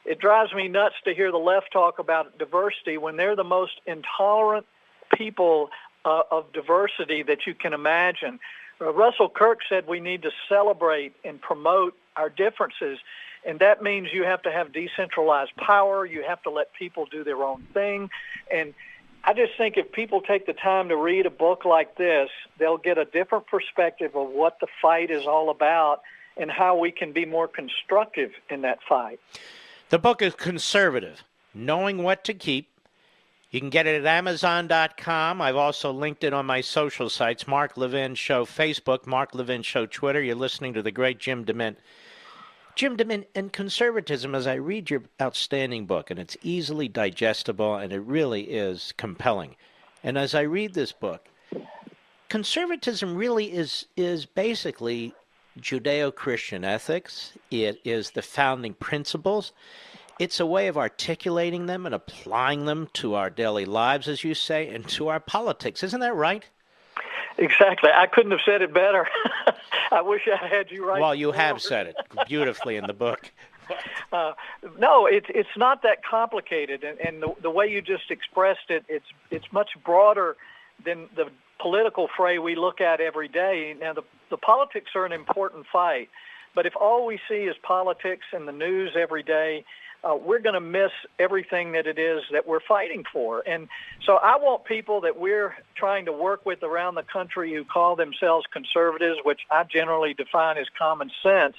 It drives me nuts to hear the left talk about diversity when they're the most intolerant people of diversity that you can imagine. Russell Kirk said we need to celebrate and promote our differences, and that means you have to have decentralized power. You have to let people do their own thing. And I just think if people take the time to read a book like this, they'll get a different perspective of what the fight is all about and how we can be more constructive in that fight. The book is Conservative, Knowing What to Keep. You can get it at Amazon.com. I've also linked it on my social sites, Mark Levin Show Facebook, Mark Levin Show Twitter. You're listening to the great Jim DeMint. Jim DeMint, and conservatism, as I read your outstanding book, and it's easily digestible, and it really is compelling. And as I read this book, conservatism really is basically Judeo-Christian ethics. It is the founding principles. It's a way of articulating them and applying them to our daily lives, as you say, and to our politics. Isn't that right? Exactly. I couldn't have said it better. I wish I had you right. Well, you have said it beautifully in the book. No, it's not that complicated, and the way you just expressed it, it's much broader than the political fray we look at every day. Now, the politics are an important fight, but if all we see is politics in the news every day, we're going to miss everything that it is that we're fighting for. And so I want people that we're trying to work with around the country who call themselves conservatives, which I generally define as common sense,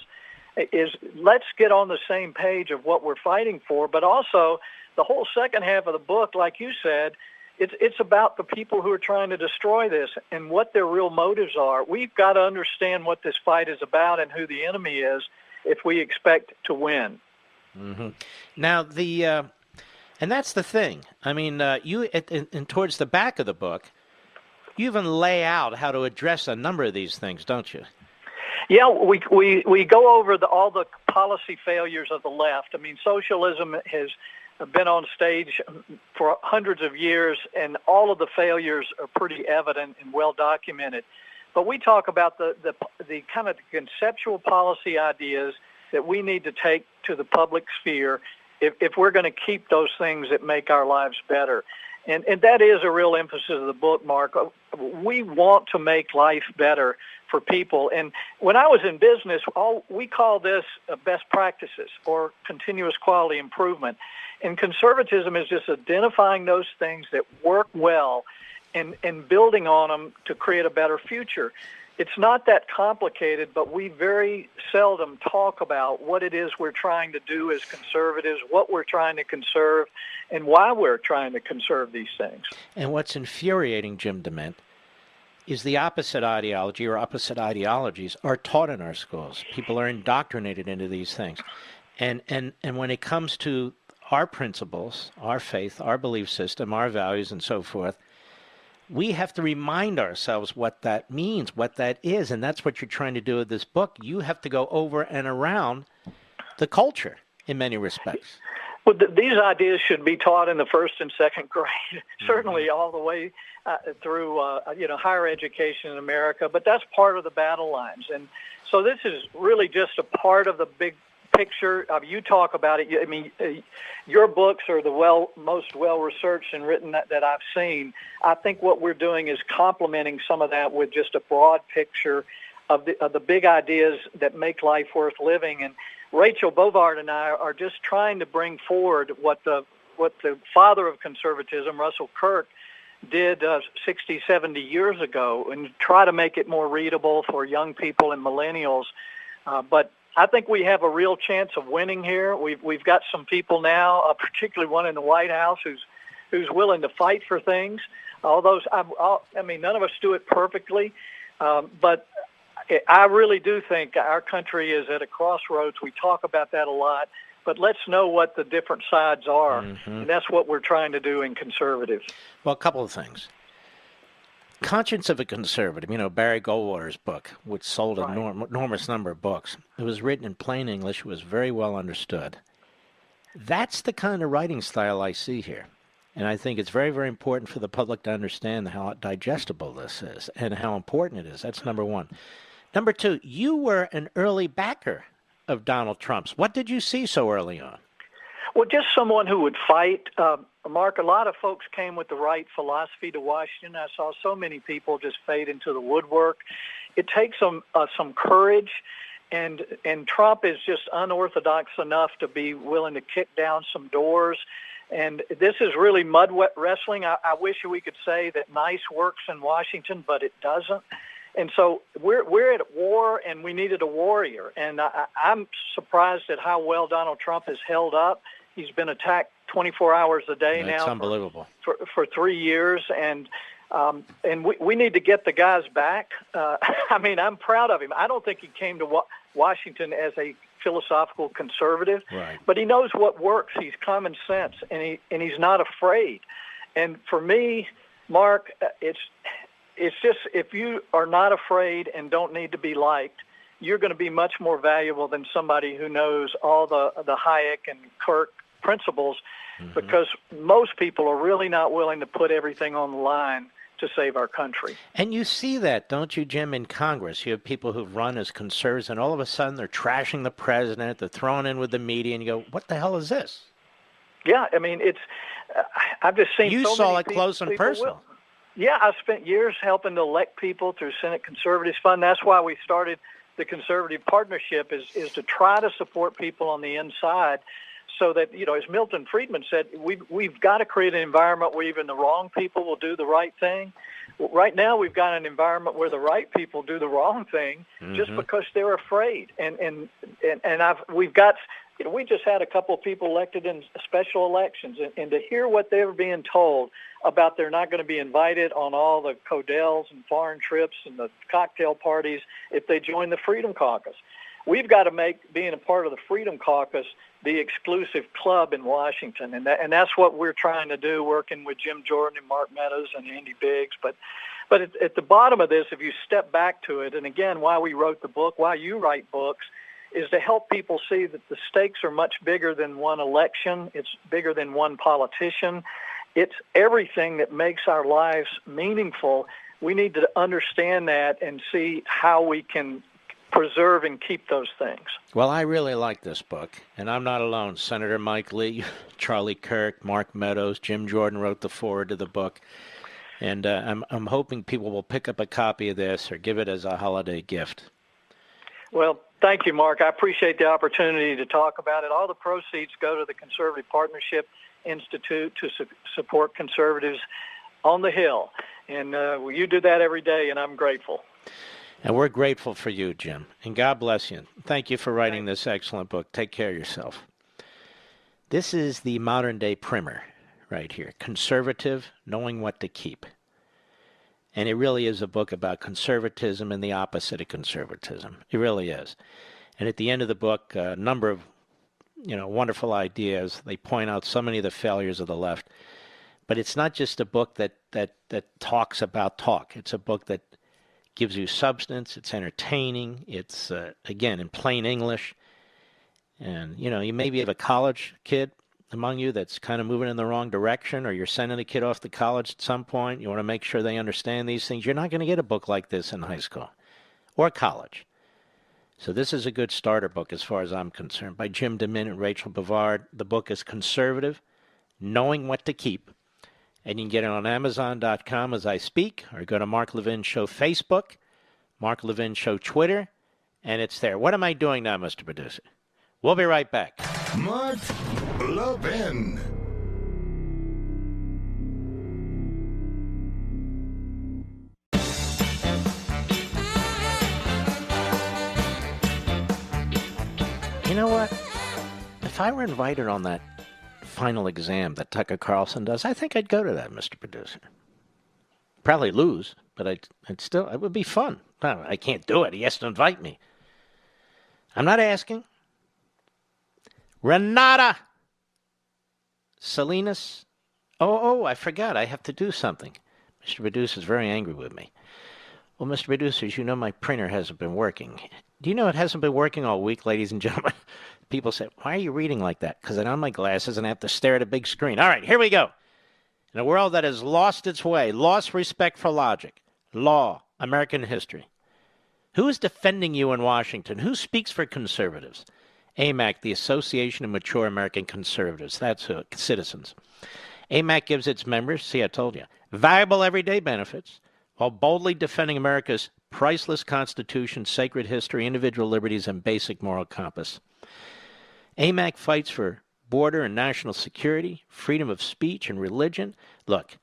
is let's get on the same page of what we're fighting for. But also the whole second half of the book, like you said, it's about the people who are trying to destroy this and what their real motives are. We've got to understand what this fight is about and who the enemy is if we expect to win. Mm-hmm. Now, and that's the thing. I mean, you and towards the back of the book, you even lay out how to address a number of these things, don't you? Yeah, we go over all the policy failures of the left. I mean, socialism has been on stage for hundreds of years, and all of the failures are pretty evident and well documented. But we talk about the kind of conceptual policy ideas that we need to take to the public sphere if we're going to keep those things that make our lives better. And that is a real emphasis of the book, Mark. We want to make life better for people. And when I was in business, we call this best practices or continuous quality improvement. And conservatism is just identifying those things that work well and building on them to create a better future. It's not that complicated, but we very seldom talk about what it is we're trying to do as conservatives, what we're trying to conserve, and why we're trying to conserve these things. And what's infuriating, Jim DeMint, is the opposite ideology or opposite ideologies are taught in our schools. People are indoctrinated into these things. And when it comes to our principles, our faith, our belief system, our values, and so forth, we have to remind ourselves what that means, what that is, and that's what you're trying to do with this book. You have to go over and around the culture in many respects. Well, these ideas should be taught in the first and second grade, certainly all the way through, higher education in America. But that's part of the battle lines. And so this is really just a part of the big picture. You talk about it. I mean, your books are the most well-researched and written that I've seen. I think what we're doing is complementing some of that with just a broad picture of the big ideas that make life worth living. And Rachel Bovard and I are just trying to bring forward what the father of conservatism, Russell Kirk, did 60, 70 years ago, and try to make it more readable for young people and millennials. But I think we have a real chance of winning here. We've got some people now, particularly one in the White House, who's willing to fight for things. Although none of us do it perfectly, but I really do think our country is at a crossroads. We talk about that a lot, but let's know what the different sides are, and that's what we're trying to do in conservative. Well, a couple of things. Conscience of a Conservative, Barry Goldwater's book, which sold an enormous number of books. It was written in plain English. It was very well understood. That's the kind of writing style I see here. And I think it's very, very important for the public to understand how digestible this is and how important it is. That's number one. Number two, you were an early backer of Donald Trump's. What did you see so early on? Well, just someone who would fight. Mark, a lot of folks came with the right philosophy to Washington. I saw so many people just fade into the woodwork. It takes some courage, and Trump is just unorthodox enough to be willing to kick down some doors. And this is really mud wrestling. I wish we could say that nice works in Washington, but it doesn't. And so we're at war, and we needed a warrior. And I'm surprised at how well Donald Trump has held up. He's been attacked 24 hours a day now. That's unbelievable. For 3 years, and we need to get the guys back. I'm proud of him. I don't think he came to Washington as a philosophical conservative, right, but he knows what works. He's common sense, and he's not afraid. And for me, Mark, it's just, if you are not afraid and don't need to be liked, you're going to be much more valuable than somebody who knows all the Hayek and Kirk principles, because most people are really not willing to put everything on the line to save our country. And you see that, don't you, Jim, in Congress? You have people who've run as conservatives, and all of a sudden they're trashing the president, they're thrown in with the media, and you go, what the hell is this? Yeah, it's, I've just seen you so saw many it close and personal. Yeah, I spent years helping to elect people through Senate Conservatives Fund. That's why we started the Conservative Partnership, is to try to support people on the inside, so that, as Milton Friedman said, we've got to create an environment where even the wrong people will do the right thing. Well, right now, we've got an environment where the right people do the wrong thing just because they're afraid. We just had a couple of people elected in special elections, and to hear what they were being told about they're not going to be invited on all the Codels and foreign trips and the cocktail parties if they join the Freedom Caucus. We've got to make being a part of the Freedom Caucus the exclusive club in Washington, and that's what we're trying to do, working with Jim Jordan and Mark Meadows and Andy Biggs. But at the bottom of this, if you step back to it, and again, why we wrote the book, why you write books, is to help people see that the stakes are much bigger than one election. It's bigger than one politician. It's everything that makes our lives meaningful. We need to understand that and see how we can preserve and keep those things. Well, I really like this book, and I'm not alone. Senator Mike Lee, Charlie Kirk, Mark Meadows, Jim Jordan wrote the foreword to the book, and I'm hoping people will pick up a copy of this or give it as a holiday gift. Well, thank you, Mark. I appreciate the opportunity to talk about it. All the proceeds go to the Conservative Partnership Institute to support conservatives on the Hill, and you do that every day, and I'm grateful. And we're grateful for you, Jim. And God bless you. Thank you for writing this excellent book. Take care of yourself. This is the modern-day primer right here. Conservative, Knowing What to Keep. And it really is a book about conservatism and the opposite of conservatism. It really is. And at the end of the book, a number of wonderful ideas. They point out so many of the failures of the left. But it's not just a book that talks about talk. It's a book that gives you substance. It's entertaining. It's, again, in plain English. And, you maybe have a college kid among you that's kind of moving in the wrong direction, or you're sending a kid off to college at some point. You want to make sure they understand these things. You're not going to get a book like this in high school or college. So this is a good starter book as far as I'm concerned, by Jim DeMint and Rachel Bavard. The book is Conservative, Knowing What to Keep. And you can get it on Amazon.com as I speak, or go to Mark Levin Show Facebook, Mark Levin Show Twitter, and it's there. What am I doing now, Mr. Producer? We'll be right back. Mark Levin. You know what? If I were invited on that final exam that Tucker Carlson does, I think I'd go to that, Mr. Producer. Probably lose, but it would be fun. I can't do it. He has to invite me. I'm not asking. Renata Salinas. Oh, I forgot. I have to do something. Mr. Producer is very angry with me. Well, Mr. Producer, as you know, my printer hasn't been working. Do you know it hasn't been working all week, ladies and gentlemen? People say, why are you reading like that? Because I don't have my glasses and I have to stare at a big screen. All right, here we go. In a world that has lost its way, lost respect for logic, law, American history, who is defending you in Washington? Who speaks for conservatives? AMAC, the Association of Mature American Conservatives. That's citizens. AMAC gives its members, see, I told you, valuable everyday benefits while boldly defending America's priceless Constitution, sacred history, individual liberties, and basic moral compass. AMAC fights for border and national security, freedom of speech and religion. Look,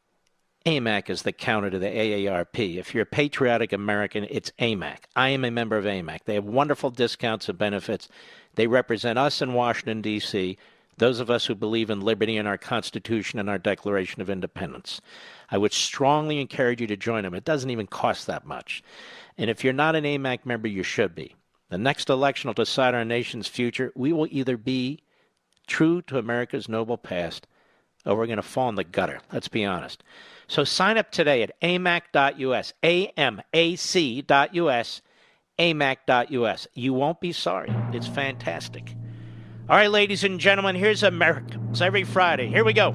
AMAC is the counter to the AARP. If you're a patriotic American, it's AMAC. I am a member of AMAC. They have wonderful discounts and benefits. They represent us in Washington, D.C., those of us who believe in liberty and our Constitution and our Declaration of Independence. I would strongly encourage you to join them. It doesn't even cost that much. And if you're not an AMAC member, you should be. The next election will decide our nation's future. We will either be true to America's noble past, or we're going to fall in the gutter. Let's be honest. So sign up today at amac.us, amac.us, amac.us. You won't be sorry. It's fantastic. All right, ladies and gentlemen, here's America. It's every Friday. Here we go.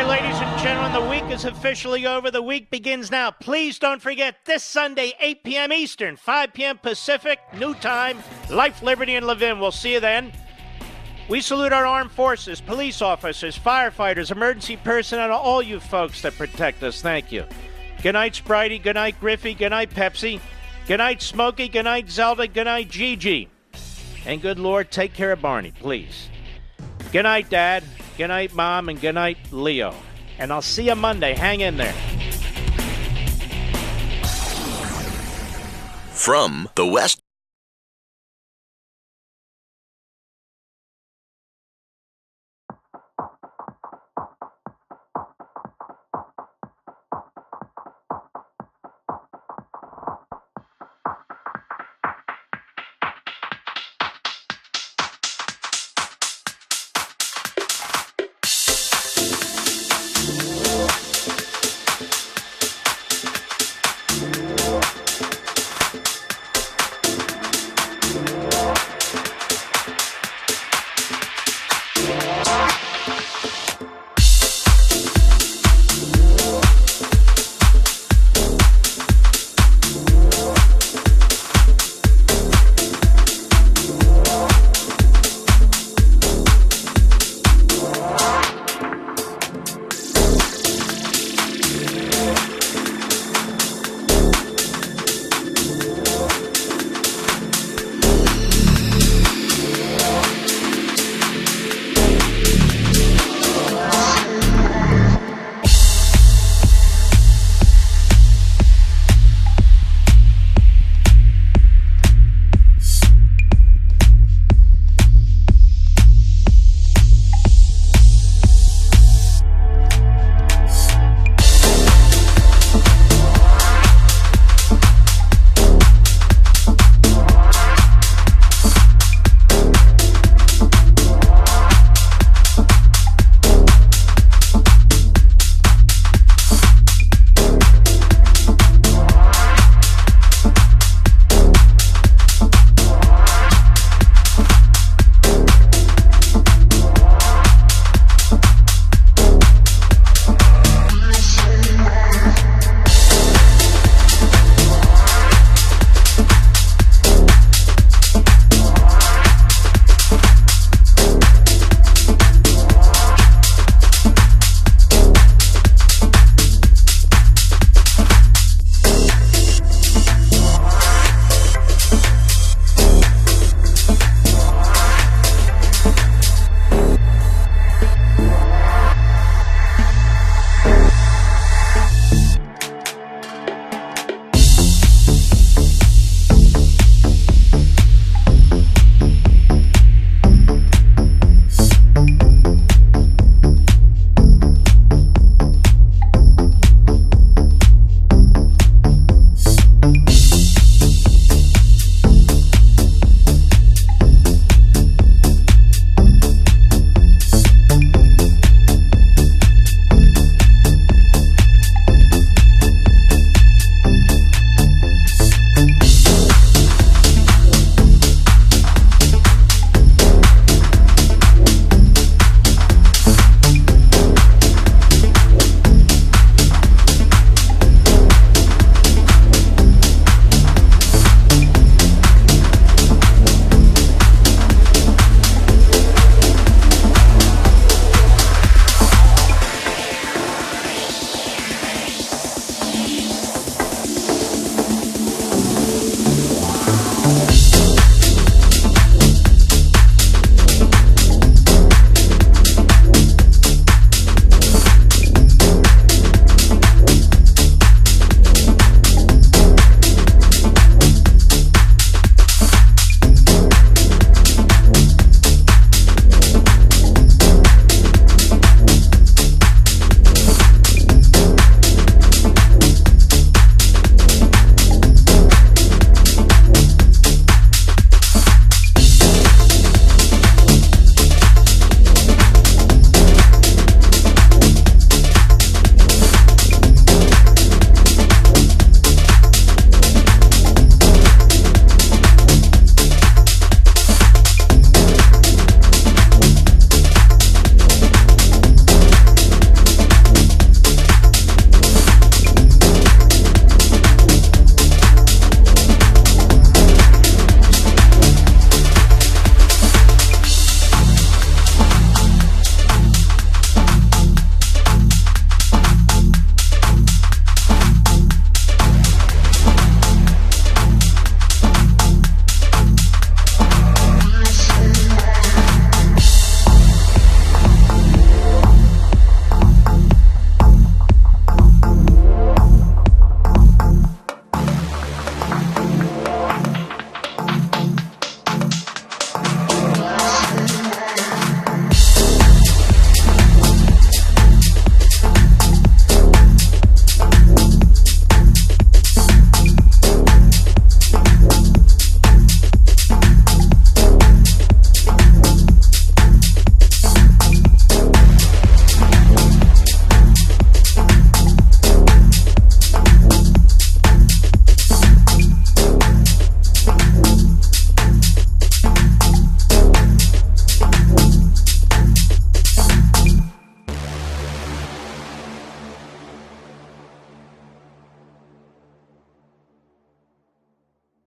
right, ladies and gentlemen, the week is officially over. The week begins now. Please don't forget, this Sunday, 8 p.m. Eastern, 5 p.m. Pacific, new time, Life, Liberty, and Levin. We'll see you then. We salute our armed forces, police officers, firefighters, emergency personnel, all you folks that protect us. Thank you. Good night, Spritey. Good night, Griffey. Good night, Pepsi. Good night, Smokey. Good night, Zelda. Good night, Gigi. And good Lord, take care of Barney, please. Good night, Dad. Good night, Mom. And good night, Leo. And I'll see you Monday. Hang in there. From the West